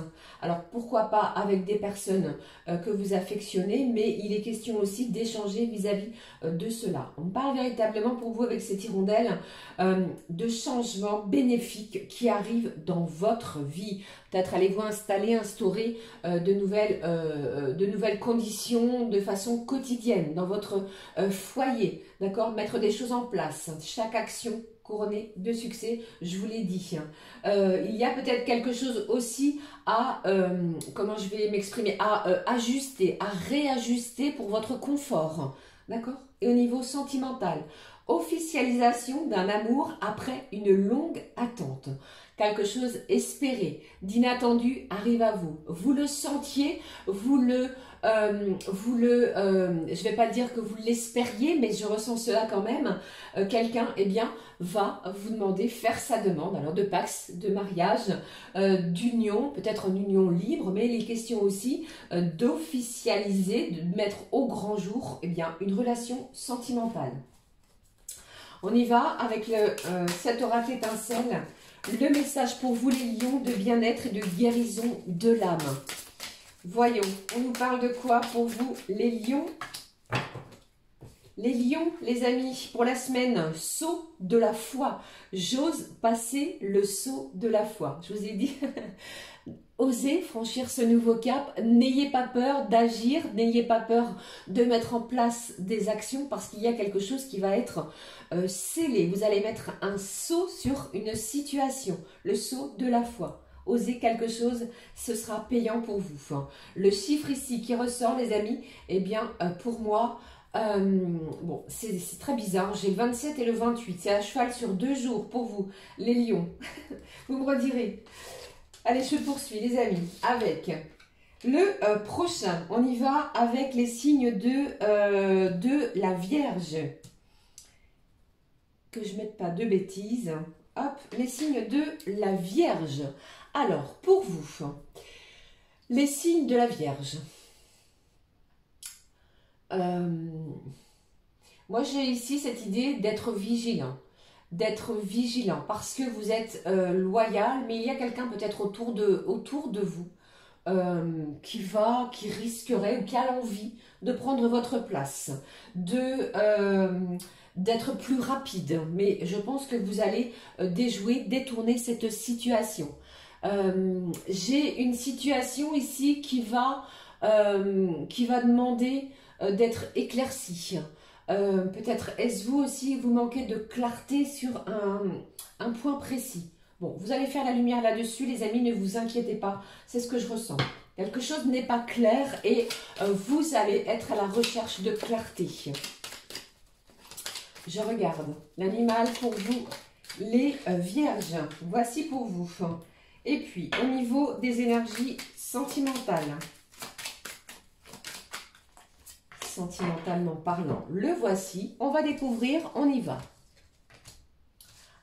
Alors pourquoi pas avec des personnes que vous affectionnez, mais il est question aussi d'échanger vis-à-vis de cela. On parle véritablement pour vous avec cette hirondelle de changements bénéfiques qui arrivent dans votre vie. Peut-être allez-vous instaurer de nouvelles conditions de façon quotidienne dans votre foyer, d'accord? Mettre des choses en place. Chaque action couronnée de succès, je vous l'ai dit. Il y a peut-être quelque chose aussi à, comment je vais m'exprimer, à ajuster, à réajuster pour votre confort, d'accord? Et au niveau sentimental, officialisation d'un amour après une longue attente. Quelque chose espéré, d'inattendu arrive à vous. Vous le sentiez, je vais pas dire que vous l'espériez, mais je ressens cela quand même. Quelqu'un, eh bien, va vous demander, faire sa demande, alors de pax, de mariage, d'union, peut-être une union libre, mais il est question aussi d'officialiser, de mettre au grand jour, eh bien, une relation sentimentale. On y va avec cette oracle étincelle. Le message pour vous les lions de bien-être et de guérison de l'âme. Voyons, on nous parle de quoi pour vous les lions? Les lions, les amis, pour la semaine, saut de la foi. J'ose passer le saut de la foi. Je vous ai dit, osez franchir ce nouveau cap. N'ayez pas peur d'agir, n'ayez pas peur de mettre en place des actions parce qu'il y a quelque chose qui va être scellé. Vous allez mettre un saut sur une situation, le saut de la foi. Osez quelque chose, ce sera payant pour vous. Le chiffre ici qui ressort, les amis, eh bien, pour moi, bon, c'est très bizarre. J'ai le 27 et le 28. C'est à cheval sur 2 jours pour vous, les lions. Vous me redirez. Allez, je poursuis, les amis, avec le prochain. On y va avec les signes de la Vierge. Que je ne mette pas de bêtises. Hop, les signes de la Vierge. Alors, pour vous, les signes de la Vierge. Moi, j'ai ici cette idée d'être vigilant. D'être vigilant parce que vous êtes loyal, mais il y a quelqu'un peut-être autour de vous qui risquerait ou qui a l'envie de prendre votre place, d'être plus rapide. Mais je pense que vous allez détourner cette situation. J'ai une situation ici qui va demander d'être éclaircie. Peut-être est-ce vous aussi, vous manquez de clarté sur un point précis. Bon, vous allez faire la lumière là-dessus, les amis, ne vous inquiétez pas, c'est ce que je ressens. Quelque chose n'est pas clair et vous allez être à la recherche de clarté. Je regarde l'animal pour vous, les vierges. Voici pour vous. Et puis, au niveau des énergies sentimentales. Sentimentalement parlant, le voici. On va découvrir, on y va.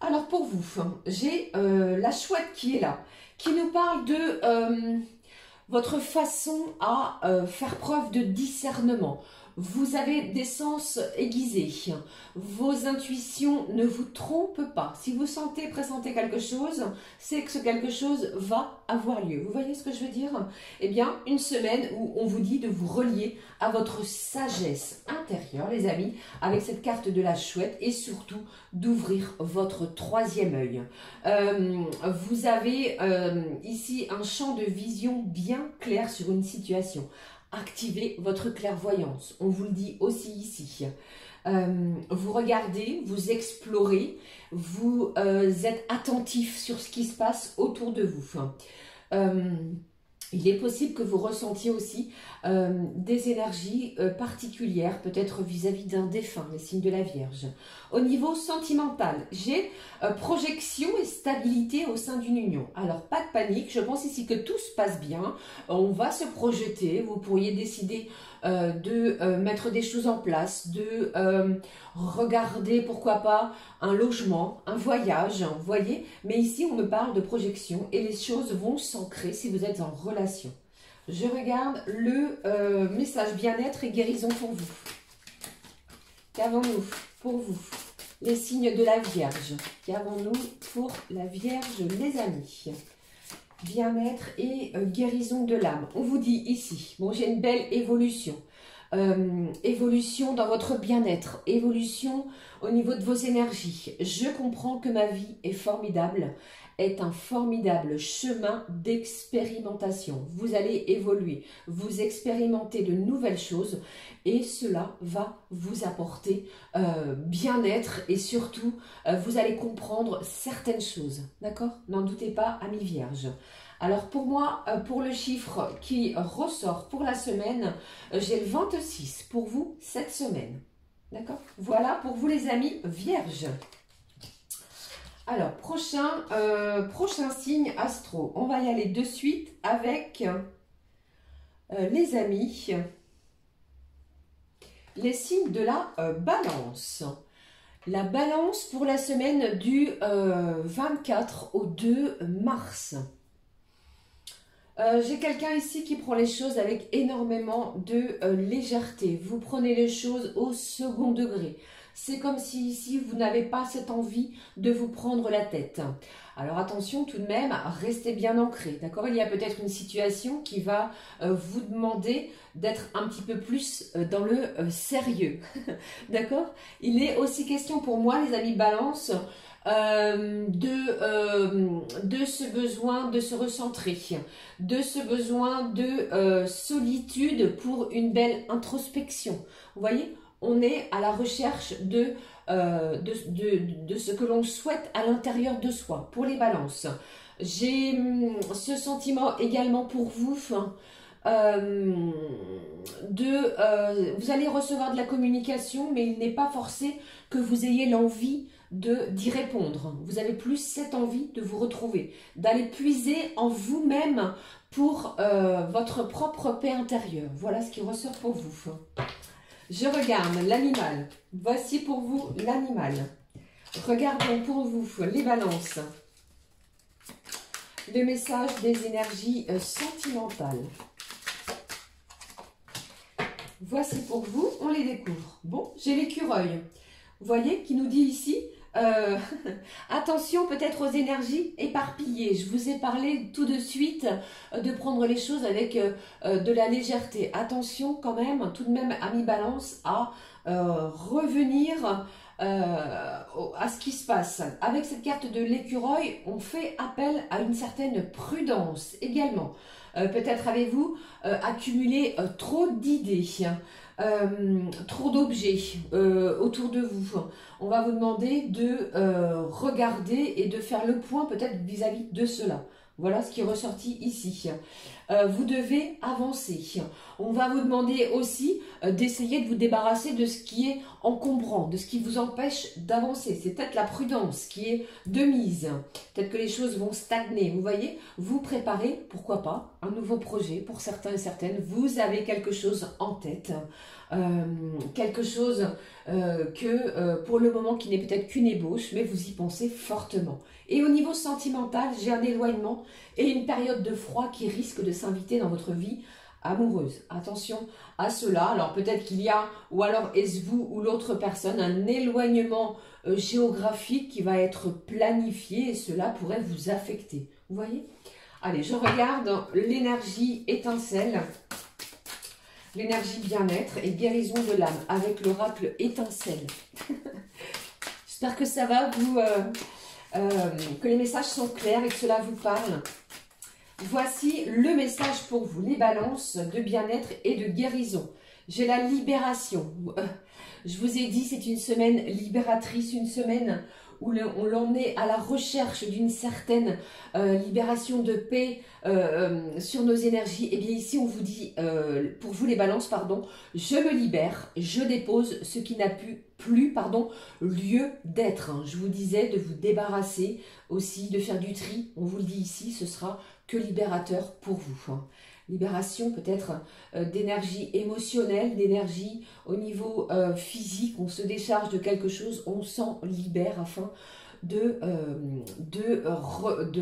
Alors pour vous, j'ai la chouette qui est là, qui nous parle de votre façon à faire preuve de discernement. Vous avez des sens aiguisés, vos intuitions ne vous trompent pas. Si vous pressentez quelque chose, c'est que ce quelque chose va avoir lieu. Vous voyez ce que je veux dire? Eh bien, une semaine où on vous dit de vous relier à votre sagesse intérieure, les amis, avec cette carte de la chouette et surtout d'ouvrir votre troisième œil. Vous avez ici un champ de vision bien clair sur une situation. Activez votre clairvoyance, on vous le dit aussi ici. Vous regardez, vous explorez, vous êtes attentif sur ce qui se passe autour de vous. Il est possible que vous ressentiez aussi des énergies particulières, peut-être vis-à-vis d'un défunt, les signes de la Vierge. Au niveau sentimental, j'ai projection et stabilité au sein d'une union. Alors, pas de panique, je pense ici que tout se passe bien. On va se projeter, vous pourriez décider de mettre des choses en place, de regarder, pourquoi pas, un logement, un voyage, vous voyez. Mais ici, on me parle de projection et les choses vont s'ancrer si vous êtes en relation. Je regarde le message bien-être et guérison pour vous. Qu'avons-nous pour vous? Les signes de la Vierge. Qu'avons-nous pour la Vierge, les amis? bien-être et guérison de l'âme. On vous dit ici, bon, j'ai une belle évolution. Évolution dans votre bien-être, évolution au niveau de vos énergies. Je comprends que ma vie est formidable, est un formidable chemin d'expérimentation. Vous allez évoluer, vous expérimentez de nouvelles choses et cela va vous apporter bien-être et surtout vous allez comprendre certaines choses. D'accord? N'en doutez pas, amis vierges. Alors pour moi, pour le chiffre qui ressort pour la semaine, j'ai le 26 pour vous cette semaine. D'accord? Voilà pour vous les amis vierges. Alors, prochain signe astro. On va y aller de suite avec les amis, les signes de la balance. La balance pour la semaine du 24 au 2 mars. J'ai quelqu'un ici qui prend les choses avec énormément de légèreté. Vous prenez les choses au second degré. C'est comme si ici, vous n'avez pas cette envie de vous prendre la tête. Alors attention tout de même, restez bien ancré. D'accord? Il y a peut-être une situation qui va vous demander d'être un petit peu plus dans le sérieux. D'accord? Il est aussi question pour moi, les amis balance, de ce besoin de se recentrer, de ce besoin de solitude pour une belle introspection. Vous voyez, on est à la recherche de ce que l'on souhaite à l'intérieur de soi, pour les balances. J'ai ce sentiment également pour vous, vous allez recevoir de la communication, mais il n'est pas forcé que vous ayez l'envie d'y répondre. Vous avez plus cette envie de vous retrouver, d'aller puiser en vous-même pour votre propre paix intérieure. Voilà ce qui ressort pour vous. Je regarde l'animal. Voici pour vous l'animal. Regardons pour vous les balances. Le message des énergies sentimentales. Voici pour vous, on les découvre. Bon, j'ai l'écureuil. Vous voyez, qui nous dit ici, attention peut-être aux énergies éparpillées. Je vous ai parlé tout de suite de prendre les choses avec de la légèreté. Attention quand même, tout de même, amis balance, à revenir à ce qui se passe. Avec cette carte de l'écureuil, on fait appel à une certaine prudence également. Peut-être avez-vous accumulé trop d'idées, trop d'objets autour de vous. On va vous demander de regarder et de faire le point peut-être vis-à-vis de cela. Voilà ce qui est ressorti ici. Vous devez avancer. On va vous demander aussi d'essayer de vous débarrasser de ce qui est encombrant, de ce qui vous empêche d'avancer. C'est peut-être la prudence qui est de mise. Peut-être que les choses vont stagner. Vous voyez, vous préparez, pourquoi pas, un nouveau projet pour certains et certaines. Vous avez quelque chose en tête. Quelque chose pour le moment qui n'est peut-être qu'une ébauche, mais vous y pensez fortement. Et au niveau sentimental, j'ai un éloignement et une période de froid qui risque de s'inviter dans votre vie amoureuse. Attention à cela. Alors peut-être qu'il y a, ou alors est-ce vous ou l'autre personne, un éloignement géographique qui va être planifié et cela pourrait vous affecter. Vous voyez? Allez, je regarde l'énergie étincelle. L'énergie bien-être et guérison de l'âme avec l'oracle étincelle. J'espère que ça va vous... que les messages sont clairs et que cela vous parle. Voici le message pour vous, les balances de bien-être et de guérison. J'ai la libération. Je vous ai dit, c'est une semaine libératrice, une semaine où l'on est à la recherche d'une certaine libération de paix sur nos énergies. Et bien ici, on vous dit, pour vous les balances, pardon, je me libère, je dépose ce qui n'a plus lieu d'être. Je vous disais de vous débarrasser aussi, de faire du tri. On vous le dit ici, ce sera que libérateur pour vous. Libération peut-être d'énergie émotionnelle, d'énergie au niveau physique. On se décharge de quelque chose, on s'en libère afin de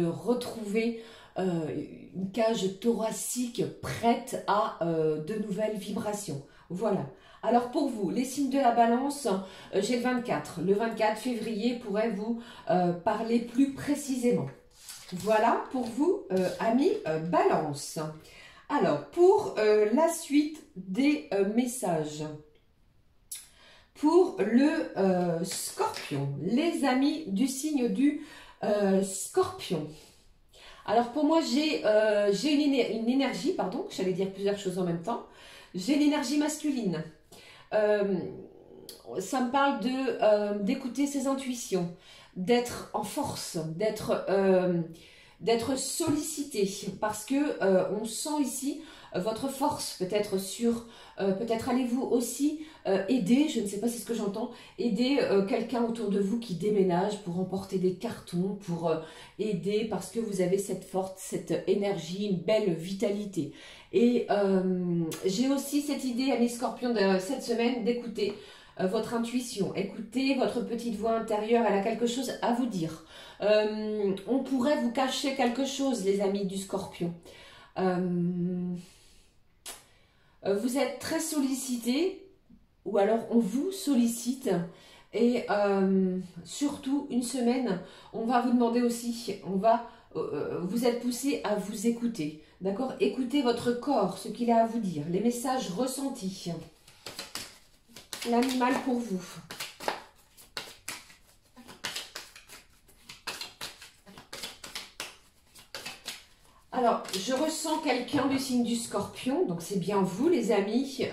retrouver une cage thoracique prête à de nouvelles vibrations. Voilà. Alors pour vous, les signes de la balance, j'ai le 24. Le 24 février pourrait vous parler plus précisément. Voilà pour vous, amis Balance. Alors, pour la suite des messages. Pour le Scorpion, les amis du signe du Scorpion. Alors pour moi, j'ai une énergie, pardon, j'allais dire plusieurs choses en même temps. J'ai l'énergie masculine. Ça me parle d'écouter ses intuitions, d'être en force, d'être sollicité, parce que on sent ici votre force, peut-être allez-vous aussi aider, je ne sais pas si c'est ce que j'entends, aider quelqu'un autour de vous qui déménage pour emporter des cartons, pour aider parce que vous avez cette force, cette énergie, une belle vitalité. Et j'ai aussi cette idée, amis Scorpions, de cette semaine, d'écouter votre intuition, écoutez votre petite voix intérieure, elle a quelque chose à vous dire. On pourrait vous cacher quelque chose, les amis du Scorpion. Vous êtes très sollicité, ou alors on vous sollicite, et surtout une semaine, on va vous demander aussi, vous êtes poussé à vous écouter, d'accord? Écoutez votre corps, ce qu'il a à vous dire, les messages ressentis. L'animal pour vous. Alors, je ressens quelqu'un du signe du Scorpion, donc c'est bien vous les amis,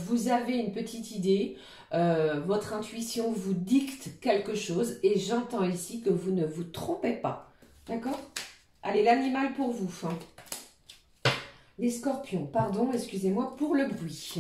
vous avez une petite idée, votre intuition vous dicte quelque chose et j'entends ici que vous ne vous trompez pas, d'accord? Allez, l'animal pour vous. Les Scorpions, pardon, excusez-moi pour le bruit.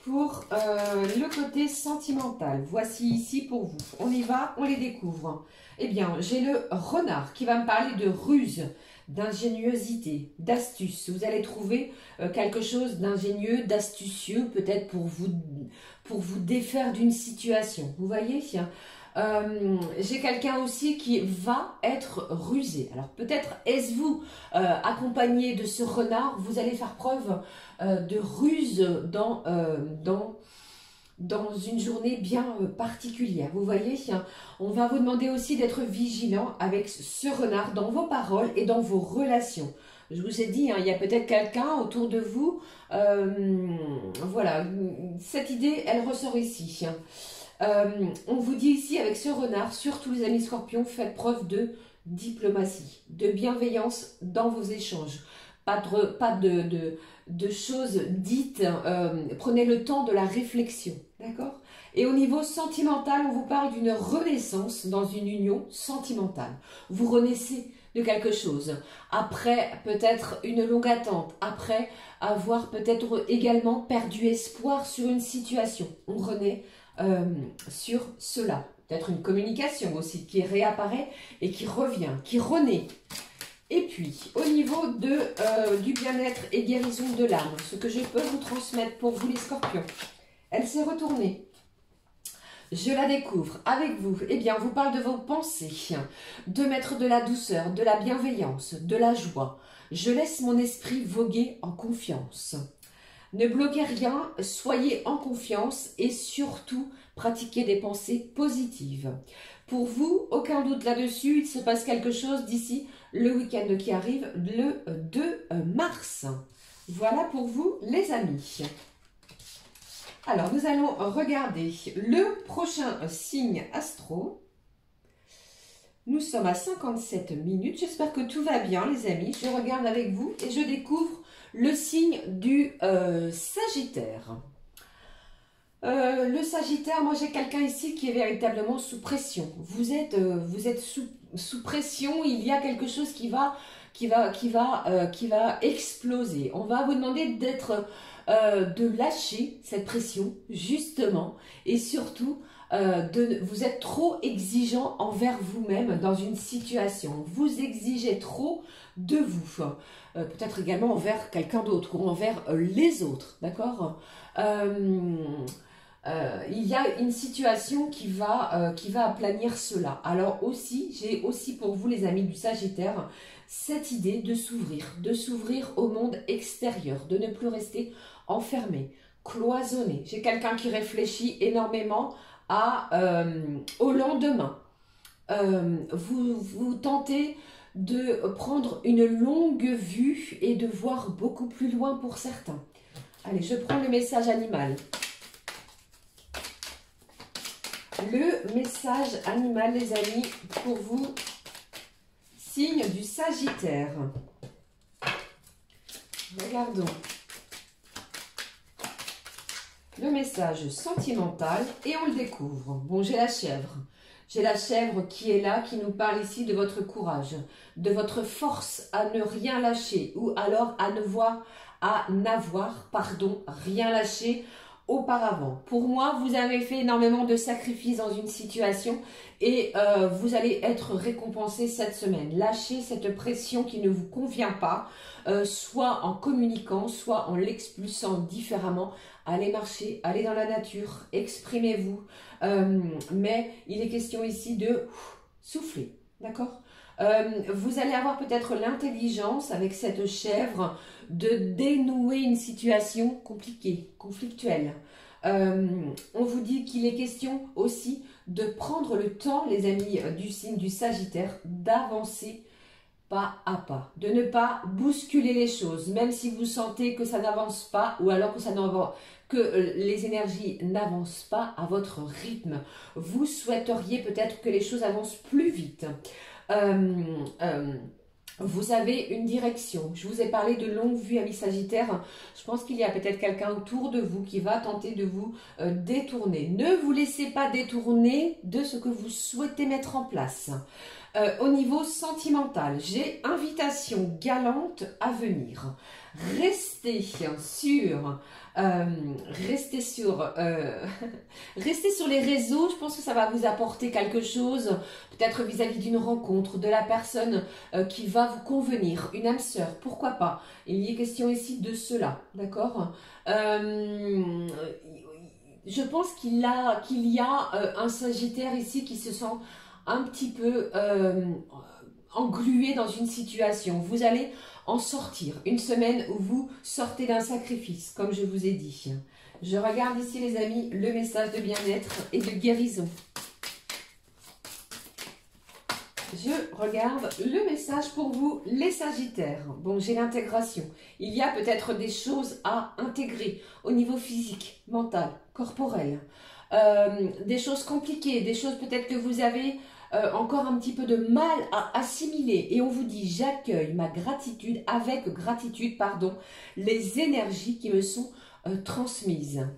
Pour le côté sentimental, voici ici pour vous. On y va, on les découvre. Eh bien, j'ai le renard qui va me parler de ruse, d'ingéniosité, d'astuce. Vous allez trouver quelque chose d'ingénieux, d'astucieux, peut-être pour vous défaire d'une situation. Vous voyez, j'ai quelqu'un aussi qui va être rusé. Alors peut-être est-ce vous accompagné de ce renard, vous allez faire preuve de ruse dans une journée bien particulière. Vous voyez, on va vous demander aussi d'être vigilant avec ce renard dans vos paroles et dans vos relations. Je vous ai dit, il y a peut-être quelqu'un autour de vous. Voilà, cette idée, elle ressort ici. On vous dit ici, avec ce renard, surtout les amis Scorpions, faites preuve de diplomatie, de bienveillance dans vos échanges. Pas de choses dites, prenez le temps de la réflexion, d'accord? Et au niveau sentimental, on vous parle d'une renaissance dans une union sentimentale. Vous renaissez de quelque chose, après peut-être une longue attente, après avoir peut-être également perdu espoir sur une situation. On renaît sur cela. Peut-être une communication aussi qui réapparaît et qui revient, qui renaît. Et puis, au niveau du bien-être et guérison de l'âme, ce que je peux vous transmettre pour vous les Scorpions, elle s'est retournée. Je la découvre avec vous. Eh bien, on vous parle de vos pensées, de mettre de la douceur, de la bienveillance, de la joie. Je laisse mon esprit voguer en confiance. Ne bloquez rien, soyez en confiance et surtout pratiquez des pensées positives. Pour vous, aucun doute là-dessus, il se passe quelque chose d'ici le week-end qui arrive, le 2 mars. Voilà pour vous les amis. Alors, nous allons regarder le prochain signe astro. Nous sommes à 57 minutes. J'espère que tout va bien les amis. Je regarde avec vous et je découvre le signe du Sagittaire. Le Sagittaire, moi j'ai quelqu'un ici qui est véritablement sous pression. Vous êtes sous pression, il y a quelque chose qui va exploser. On va vous demander de lâcher cette pression, justement, et surtout, vous êtes trop exigeant envers vous-même dans une situation. Vous exigez trop de vous. Peut-être également envers quelqu'un d'autre ou envers les autres, d'accord? Il y a une situation qui va aplanir cela. Alors aussi, j'ai aussi pour vous les amis du Sagittaire, cette idée de s'ouvrir au monde extérieur, de ne plus rester enfermé, cloisonné. J'ai quelqu'un qui réfléchit énormément au lendemain. vous tentez de prendre une longue vue et de voir beaucoup plus loin pour certains. Allez, je prends le message animal. Le message animal, les amis, pour vous, signe du Sagittaire. Regardons. Le message sentimental et on le découvre. Bon, j'ai la chèvre. J'ai la chèvre qui est là, qui nous parle ici de votre courage, de votre force à ne rien lâcher ou alors à n'avoir, rien lâché auparavant. Pour moi, vous avez fait énormément de sacrifices dans une situation et vous allez être récompensé cette semaine. Lâchez cette pression qui ne vous convient pas, soit en communiquant, soit en l'expulsant différemment. Allez marcher, allez dans la nature, exprimez-vous. Mais il est question ici de souffler, d'accord? Vous allez avoir peut-être l'intelligence avec cette chèvre de dénouer une situation compliquée, conflictuelle. On vous dit qu'il est question aussi de prendre le temps, les amis du signe du Sagittaire, d'avancer pas à pas, de ne pas bousculer les choses, même si vous sentez que ça n'avance pas ou alors que les énergies n'avancent pas à votre rythme. Vous souhaiteriez peut-être que les choses avancent plus vite. Vous avez une direction. Je vous ai parlé de longue vue, amis Sagittaire. Je pense qu'il y a peut-être quelqu'un autour de vous qui va tenter de vous détourner. Ne vous laissez pas détourner de ce que vous souhaitez mettre en place. Au niveau sentimental, j'ai invitation galante à venir. Restez sur les réseaux. Je pense que ça va vous apporter quelque chose, peut-être vis-à-vis d'une rencontre, de la personne qui va vous convenir, une âme sœur, pourquoi pas. Il y est question ici de cela, d'accord. Je pense qu'il y a un Sagittaire ici qui se sent un petit peu englué dans une situation. Vous allez en sortir. Une semaine où vous sortez d'un sacrifice, comme je vous ai dit. Je regarde ici, les amis, le message de bien-être et de guérison. Je regarde le message pour vous, les Sagittaires. Bon, j'ai l'intégration. Il y a peut-être des choses à intégrer au niveau physique, mental, corporel. Des choses compliquées, des choses peut-être que vous avez encore un petit peu de mal à assimiler. Et on vous dit, j'accueille ma gratitude, avec gratitude, pardon, les énergies qui me sont transmises.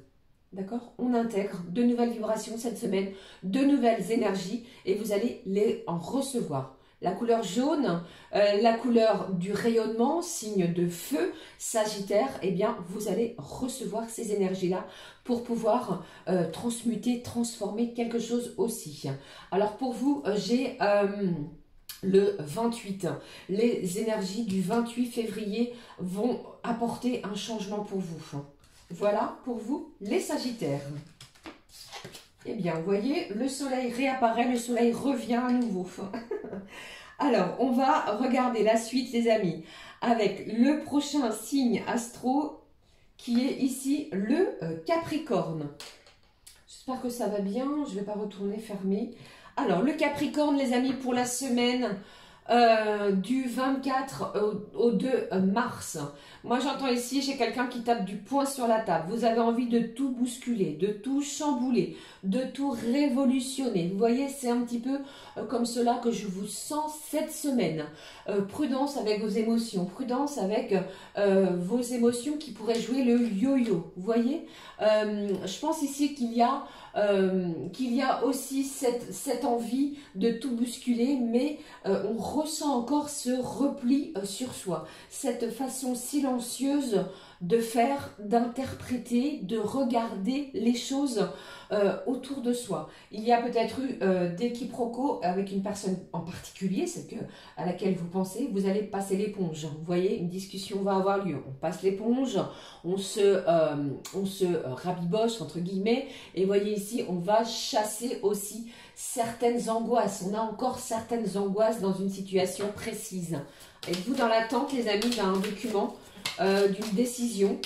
D'accord? On intègre de nouvelles vibrations cette semaine, de nouvelles énergies et vous allez les en recevoir. La couleur jaune, la couleur du rayonnement, signe de feu, Sagittaire, eh bien, vous allez recevoir ces énergies-là pour pouvoir transmuter, transformer quelque chose aussi. Alors, pour vous, j'ai le 28. Les énergies du 28 février vont apporter un changement pour vous. Voilà pour vous, les Sagittaires. Eh bien, vous voyez, le soleil réapparaît, le soleil revient à nouveau. Alors, on va regarder la suite, les amis, avec le prochain signe astro qui est ici le Capricorne. J'espère que ça va bien, je ne vais pas retourner fermer. Alors, le Capricorne, les amis, pour la semaine du 24 au 2 mars. Moi, j'entends ici, j'ai quelqu'un qui tape du poing sur la table. Vous avez envie de tout bousculer, de tout chambouler, de tout révolutionner. Vous voyez, c'est un petit peu comme cela que je vous sens cette semaine. Prudence avec vos émotions, prudence avec vos émotions qui pourraient jouer le yo-yo. Vous voyez, je pense ici qu'il y a aussi cette envie de tout bousculer, mais on ressent encore ce repli sur soi, cette façon silencieuse de faire, d'interpréter, de regarder les choses autour de soi. Il y a peut-être eu des quiproquos avec une personne en particulier, celle à laquelle vous pensez, vous allez passer l'éponge. Vous voyez, une discussion va avoir lieu. On passe l'éponge, on se rabiboche, entre guillemets, et vous voyez ici, on va chasser aussi certaines angoisses. On a encore certaines angoisses dans une situation précise. Êtes-vous dans l'attente, les amis, d'un document, d'une décision?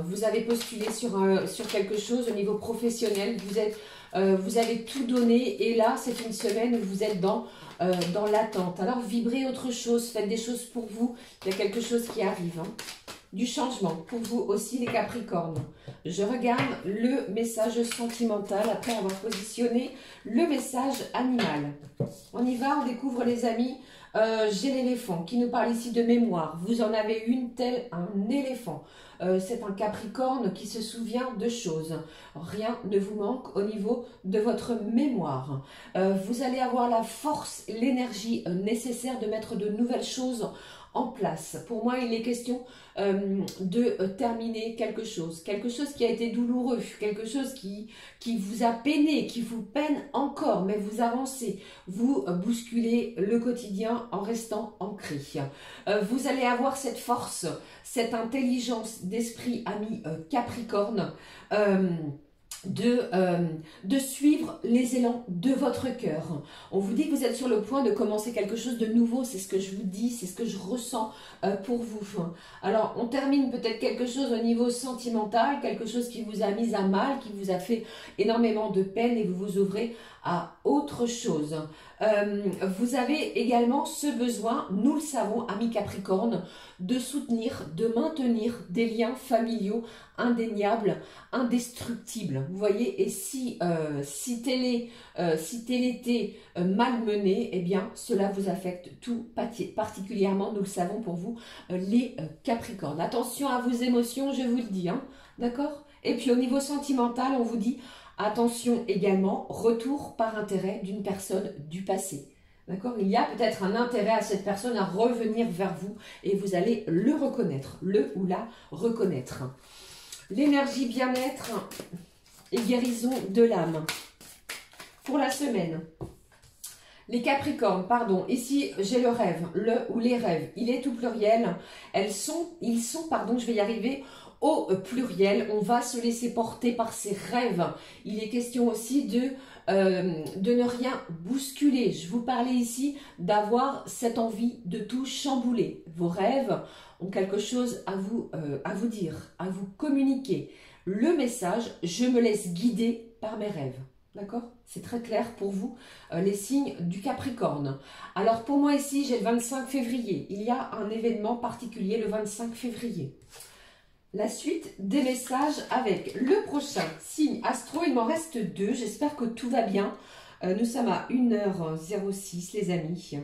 Vous avez postulé sur quelque chose au niveau professionnel, vous êtes Vous avez tout donné et là, c'est une semaine où vous êtes dans l'attente. Alors, vibrez autre chose, faites des choses pour vous. Il y a quelque chose qui arrive. Hein. Du changement pour vous aussi, les Capricornes. Je regarde le message sentimental après avoir positionné le message animal. On y va, on découvre les amis. J'ai l'éléphant qui nous parle ici de mémoire. Vous en avez une telle un éléphant. C'est un Capricorne qui se souvient de choses. Rien ne vous manque au niveau de votre mémoire. Vous allez avoir la force, l'énergie nécessaire de mettre de nouvelles choses en place. Pour moi, il est question de terminer quelque chose qui a été douloureux, quelque chose qui vous a peiné, qui vous peine encore, mais vous avancez, vous bousculez le quotidien en restant ancré. Vous allez avoir cette force, cette intelligence d'esprit, ami Capricorne, de suivre les élans de votre cœur. On vous dit que vous êtes sur le point de commencer quelque chose de nouveau, c'est ce que je vous dis, c'est ce que je ressens pour vous. Alors, on termine peut-être quelque chose au niveau sentimental, quelque chose qui vous a mis à mal, qui vous a fait énormément de peine et vous vous ouvrez à autre chose. Vous avez également ce besoin, nous le savons, amis Capricorne, de soutenir, de maintenir des liens familiaux indéniables, indestructibles. Vous voyez, et si tel était malmené, eh bien, cela vous affecte tout particulièrement, nous le savons pour vous, les Capricornes. Attention à vos émotions, je vous le dis, hein, d'accord? Et puis au niveau sentimental, on vous dit, attention également, retour par intérêt d'une personne du passé. D'accord? Il y a peut-être un intérêt à cette personne à revenir vers vous et vous allez le reconnaître, le ou la reconnaître. L'énergie bien-être et guérison de l'âme. Pour la semaine. Les Capricornes, pardon, ici j'ai le rêve, le ou les rêves. Il est tout pluriel. Ils sont, pardon, je vais y arriver, au pluriel. On va se laisser porter par ces rêves. Il est question aussi de ne rien bousculer. Je vous parlais ici d'avoir cette envie de tout chambouler. Vos rêves ont quelque chose à vous dire, à vous communiquer. Le message, je me laisse guider par mes rêves. D'accord? C'est très clair pour vous, les signes du Capricorne. Alors pour moi ici, j'ai le 25 février. Il y a un événement particulier le 25 février. La suite des messages avec le prochain signe astro. Il m'en reste 2. J'espère que tout va bien. Nous sommes à 1h06 les amis.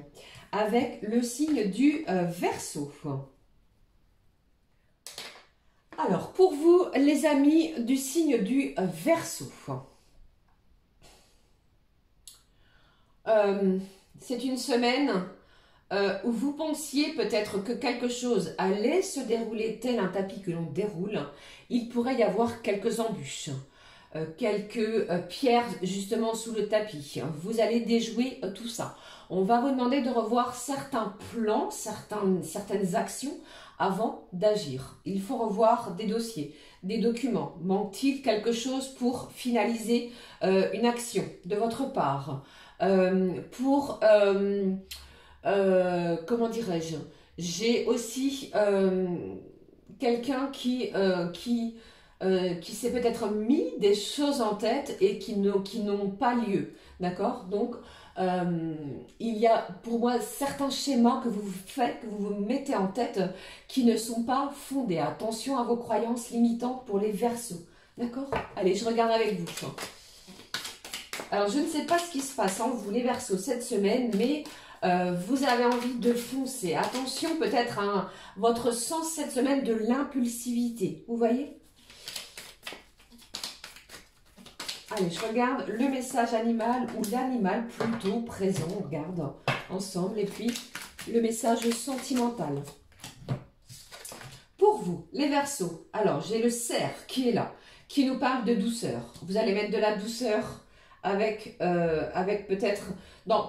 Avec le signe du Verseau. Alors pour vous les amis du signe du Verseau. C'est une semaine où vous pensiez peut-être que quelque chose allait se dérouler tel un tapis que l'on déroule. Il pourrait y avoir quelques embûches, quelques pierres justement sous le tapis. Vous allez déjouer tout ça. On va vous demander de revoir certains plans, certaines actions avant d'agir. Il faut revoir des dossiers, des documents. Manque-t-il quelque chose pour finaliser une action de votre part? Comment dirais-je, j'ai aussi quelqu'un qui s'est peut-être mis des choses en tête et qui n'ont pas lieu, d'accord? Donc il y a pour moi certains schémas que vous faites, que vous vous mettez en tête qui ne sont pas fondés. Attention à vos croyances limitantes pour les Verseaux, d'accord? Allez, je regarde avec vous. Alors, je ne sais pas ce qui se passe en vous, les Verseaux, cette semaine, mais vous avez envie de foncer. Attention, peut-être à votre sens cette semaine de l'impulsivité. Vous voyez? Allez, je regarde le message animal ou l'animal plutôt présent. On regarde ensemble. Et puis, le message sentimental. Pour vous, les Verseaux, alors, j'ai le cerf qui est là, qui nous parle de douceur. Vous allez mettre de la douceur avec peut-être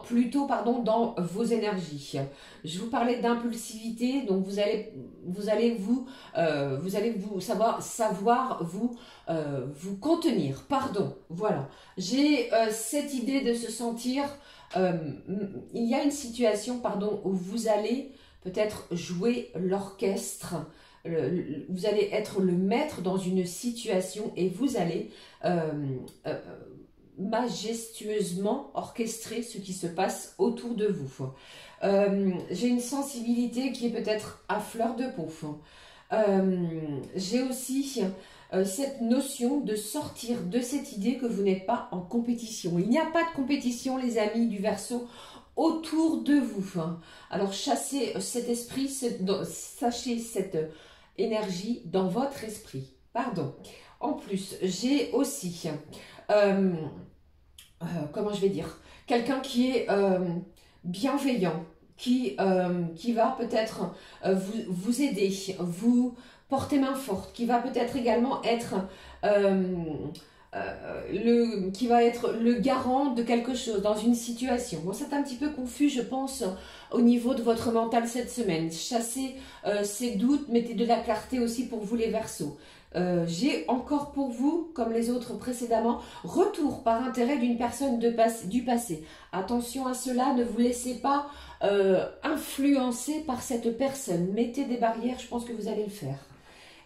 plutôt dans vos énergies. Je vous parlais d'impulsivité, donc vous allez savoir vous contenir. Pardon, voilà. J'ai cette idée de se sentir. Il y a une situation, pardon, où vous allez peut-être jouer l'orchestre. Vous allez être le maître dans une situation et vous allez majestueusement orchestrer ce qui se passe autour de vous. J'ai une sensibilité qui est peut-être à fleur de peau. J'ai aussi cette notion de sortir de cette idée que vous n'êtes pas en compétition. Il n'y a pas de compétition, les amis du Verseau, autour de vous. Alors chassez cet esprit, sachez cette énergie dans votre esprit. Pardon. En plus, j'ai aussi, comment je vais dire, quelqu'un qui est bienveillant, qui va peut-être vous aider, vous porter main forte, qui va peut-être également être qui va être le garant de quelque chose dans une situation. Bon, c'est un petit peu confus, je pense, au niveau de votre mental cette semaine. Chassez ces doutes, mettez de la clarté aussi pour vous les Verseaux. J'ai encore pour vous, comme les autres précédemment, retour par intérêt d'une personne du passé. Attention à cela, ne vous laissez pas influencer par cette personne. Mettez des barrières, je pense que vous allez le faire.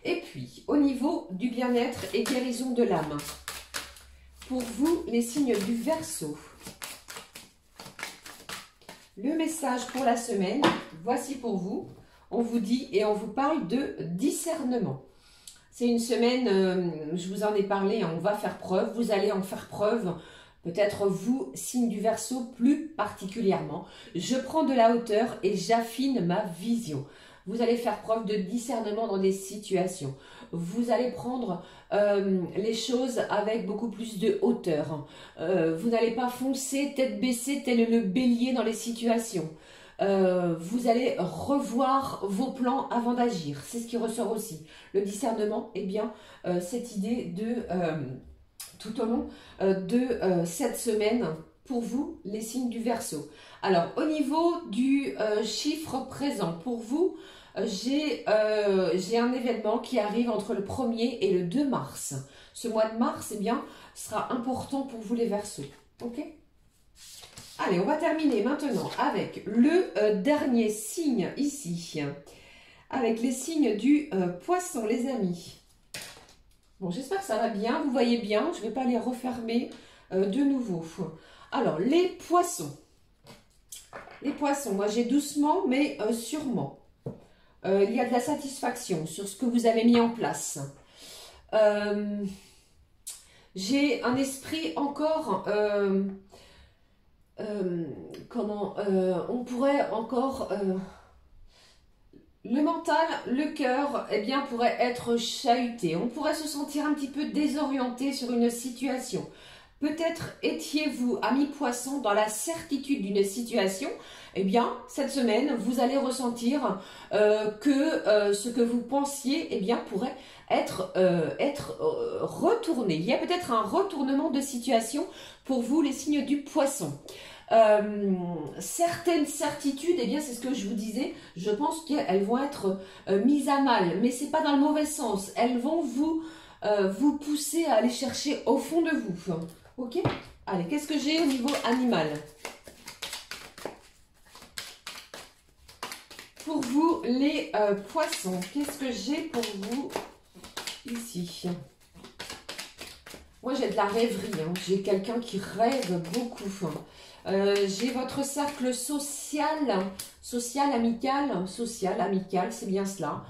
Et puis, au niveau du bien-être et guérison de l'âme, pour vous, les signes du Verseau. Le message pour la semaine, voici pour vous. On vous dit et on vous parle de discernement. C'est une semaine, je vous en ai parlé, on va faire preuve, vous allez en faire preuve, peut-être vous, signe du Verseau, plus particulièrement. Je prends de la hauteur et j'affine ma vision. Vous allez faire preuve de discernement dans des situations. Vous allez prendre les choses avec beaucoup plus de hauteur. Vous n'allez pas foncer tête baissée tel le bélier dans les situations. Vous allez revoir vos plans avant d'agir. C'est ce qui ressort aussi. Le discernement, eh bien, cette idée de, tout au long de cette semaine, pour vous, les signes du Verseau. Alors, au niveau du chiffre présent, pour vous, j'ai un événement qui arrive entre le 1er et le 2 mars. Ce mois de mars, eh bien, sera important pour vous les Verseaux. Ok ? Allez, on va terminer maintenant avec le dernier signe ici. Avec les signes du Poisson, les amis. Bon, j'espère que ça va bien. Vous voyez bien, je ne vais pas les refermer de nouveau. Alors, les Poissons. Les Poissons, moi j'ai doucement mais sûrement. Il y a de la satisfaction sur ce que vous avez mis en place. J'ai un esprit encore... on pourrait encore... le mental, le cœur, eh bien, pourrait être chahuté. On pourrait se sentir un petit peu désorienté sur une situation. Peut-être étiez-vous, ami Poisson, dans la certitude d'une situation. Eh bien, cette semaine, vous allez ressentir que ce que vous pensiez, eh bien, pourrait être retourné. Il y a peut-être un retournement de situation pour vous, les signes du Poisson. Certaines certitudes, eh bien, c'est ce que je vous disais, je pense qu'elles vont être mises à mal, mais c'est pas dans le mauvais sens. Elles vont vous pousser à aller chercher au fond de vous. Ok? Allez, qu'est-ce que j'ai au niveau animal? Pour vous, les poissons, qu'est-ce que j'ai pour vous ici? Moi, j'ai de la rêverie. Hein. J'ai quelqu'un qui rêve beaucoup. J'ai votre cercle social, amical, c'est bien cela,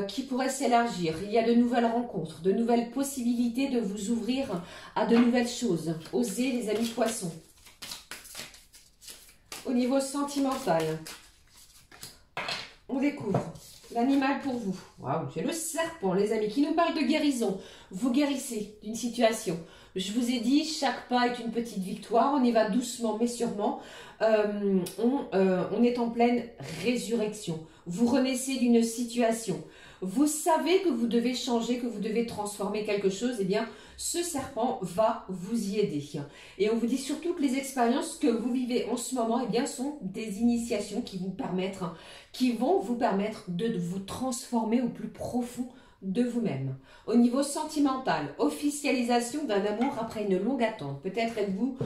qui pourrait s'élargir. Il y a de nouvelles rencontres, de nouvelles possibilités de vous ouvrir à de nouvelles choses. Osez, les amis poissons. Au niveau sentimental, on découvre l'animal pour vous. Waouh, j'ai le serpent, les amis, qui nous parle de guérison. Vous guérissez d'une situation. Je vous ai dit, chaque pas est une petite victoire. On y va doucement mais sûrement. On est en pleine résurrection. Vous renaissez d'une situation. Vous savez que vous devez changer, que vous devez transformer quelque chose. Eh bien, ce serpent va vous y aider. Et on vous dit surtout que les expériences que vous vivez en ce moment, eh bien, sont des initiations qui vont vous permettre de vous transformer au plus profond de vous-même. Au niveau sentimental, officialisation d'un amour après une longue attente. Peut-être êtes-vous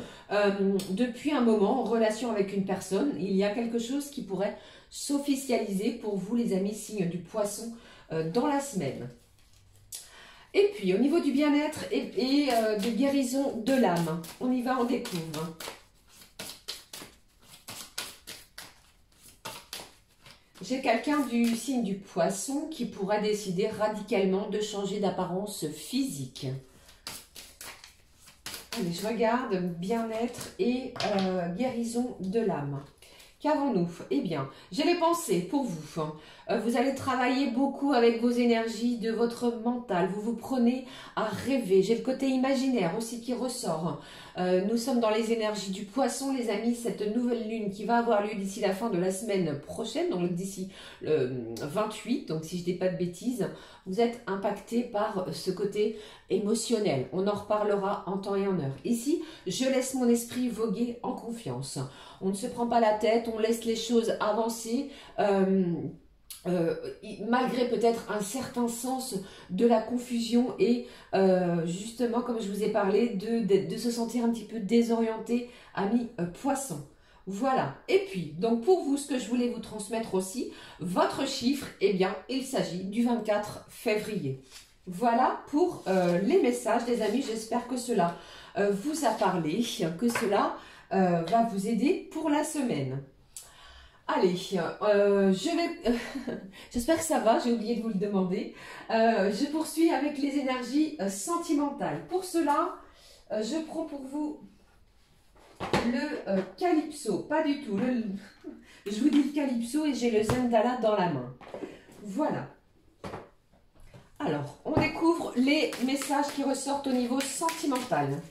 depuis un moment en relation avec une personne. Il y a quelque chose qui pourrait s'officialiser pour vous, les amis signes du poisson, dans la semaine. Et puis, au niveau du bien-être et de guérison de l'âme, on y va, on découvre. J'ai quelqu'un du signe du poisson qui pourra décider radicalement de changer d'apparence physique. Allez, je regarde bien-être et guérison de l'âme. Qu'avons-nous? Eh bien, j'ai les pensées pour vous. Vous allez travailler beaucoup avec vos énergies de votre mental. Vous vous prenez à rêver. J'ai le côté imaginaire aussi qui ressort. Nous sommes dans les énergies du poisson, les amis. Cette nouvelle lune qui va avoir lieu d'ici la fin de la semaine prochaine, donc d'ici le 28, donc si je ne dis pas de bêtises, vous êtes impacté par ce côté émotionnel. On en reparlera en temps et en heure. Ici, je laisse mon esprit voguer en confiance. On ne se prend pas la tête, on laisse les choses avancer. Malgré peut-être un certain sens de la confusion et justement, comme je vous ai parlé, de se sentir un petit peu désorienté, ami poisson. Voilà. Et puis, donc pour vous, ce que je voulais vous transmettre aussi, votre chiffre, eh bien, il s'agit du 24 février. Voilà pour les messages, les amis. J'espère que cela vous a parlé, que cela va vous aider pour la semaine. Allez, j'espère que ça va, j'ai oublié de vous le demander. Je poursuis avec les énergies sentimentales. Pour cela, je prends pour vous le Calypso. Pas du tout. Je vous dis le Calypso et j'ai le Zendala dans la main. Voilà. Alors, on découvre les messages qui ressortent au niveau sentimental.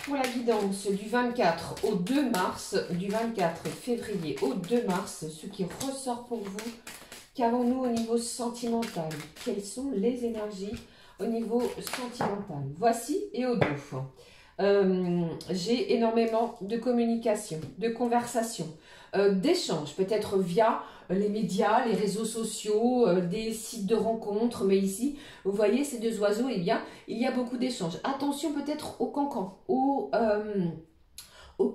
Pour la guidance du 24 au 2 mars, du 24 février au 2 mars, ce qui ressort pour vous, qu'avons-nous au niveau sentimental? Quelles sont les énergies au niveau sentimental? Voici et au dos. J'ai énormément de communication, de conversation, d'échanges, peut-être via les médias, les réseaux sociaux, des sites de rencontres. Mais ici, vous voyez ces deux oiseaux, eh bien, il y a beaucoup d'échanges. Attention peut-être aux cancans, au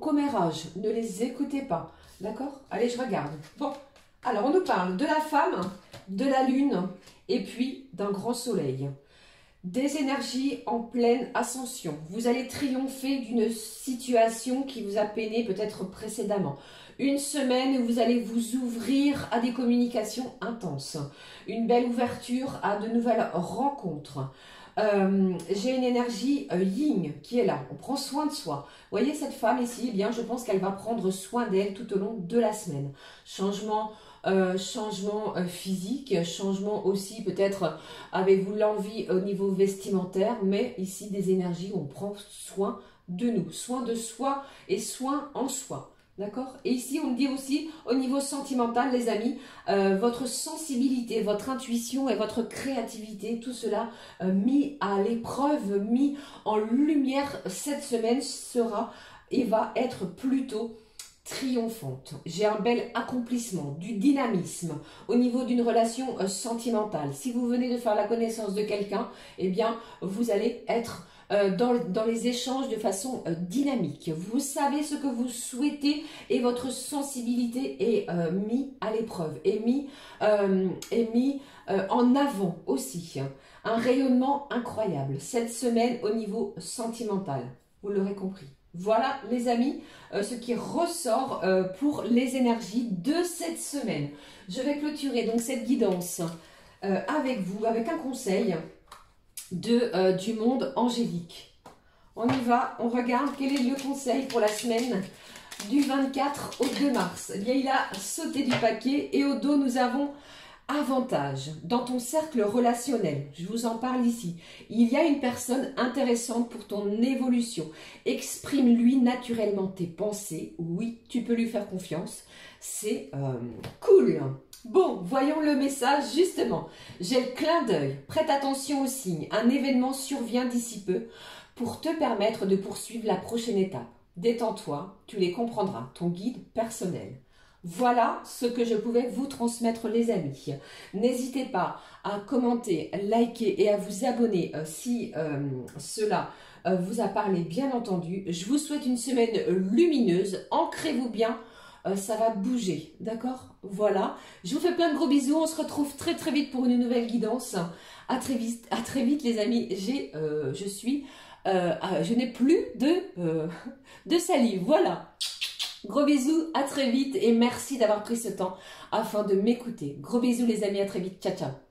commérage. Ne les écoutez pas. D'accord? Allez, je regarde. Bon, alors on nous parle de la femme, de la lune et puis d'un grand soleil. Des énergies en pleine ascension. Vous allez triompher d'une situation qui vous a peiné peut-être précédemment. Une semaine où vous allez vous ouvrir à des communications intenses. Une belle ouverture à de nouvelles rencontres. J'ai une énergie yin qui est là. On prend soin de soi. Vous voyez cette femme ici, eh bien, je pense qu'elle va prendre soin d'elle tout au long de la semaine. Changement physique, changement aussi peut-être avez-vous l'envie au niveau vestimentaire, mais ici des énergies où on prend soin de nous, soin de soi et soin en soi. D'accord? Et ici, on me dit aussi, au niveau sentimental, les amis, votre sensibilité, votre intuition et votre créativité, tout cela mis à l'épreuve, mis en lumière cette semaine sera et va être plutôt triomphante. J'ai un bel accomplissement, du dynamisme au niveau d'une relation sentimentale. Si vous venez de faire la connaissance de quelqu'un, eh bien, vous allez être dans les échanges de façon dynamique. Vous savez ce que vous souhaitez et votre sensibilité est mise à l'épreuve, est mis en avant aussi. Un rayonnement incroyable cette semaine au niveau sentimental. Vous l'aurez compris. Voilà les amis, ce qui ressort pour les énergies de cette semaine. Je vais clôturer donc cette guidance avec vous, avec un conseil du monde angélique. On y va, on regarde quel est le conseil pour la semaine du 24 au 2 mars. Eh bien, il a sauté du paquet et au dos nous avons avantage dans ton cercle relationnel. Je vous en parle ici. Il y a une personne intéressante pour ton évolution. Exprime-lui naturellement tes pensées. Oui, tu peux lui faire confiance. C'est cool. Bon, voyons le message justement. J'ai le clin d'œil. Prête attention aux signes. Un événement survient d'ici peu pour te permettre de poursuivre la prochaine étape. Détends-toi, tu les comprendras. Ton guide personnel. Voilà ce que je pouvais vous transmettre les amis. N'hésitez pas à commenter, liker et à vous abonner si cela vous a parlé bien entendu. Je vous souhaite une semaine lumineuse. Ancrez-vous bien ça va bouger, d'accord? Voilà, je vous fais plein de gros bisous, on se retrouve très très vite pour une nouvelle guidance. À très vite les amis, je n'ai plus de salive, voilà. Gros bisous, à très vite et merci d'avoir pris ce temps afin de m'écouter. Gros bisous les amis, à très vite, ciao ciao.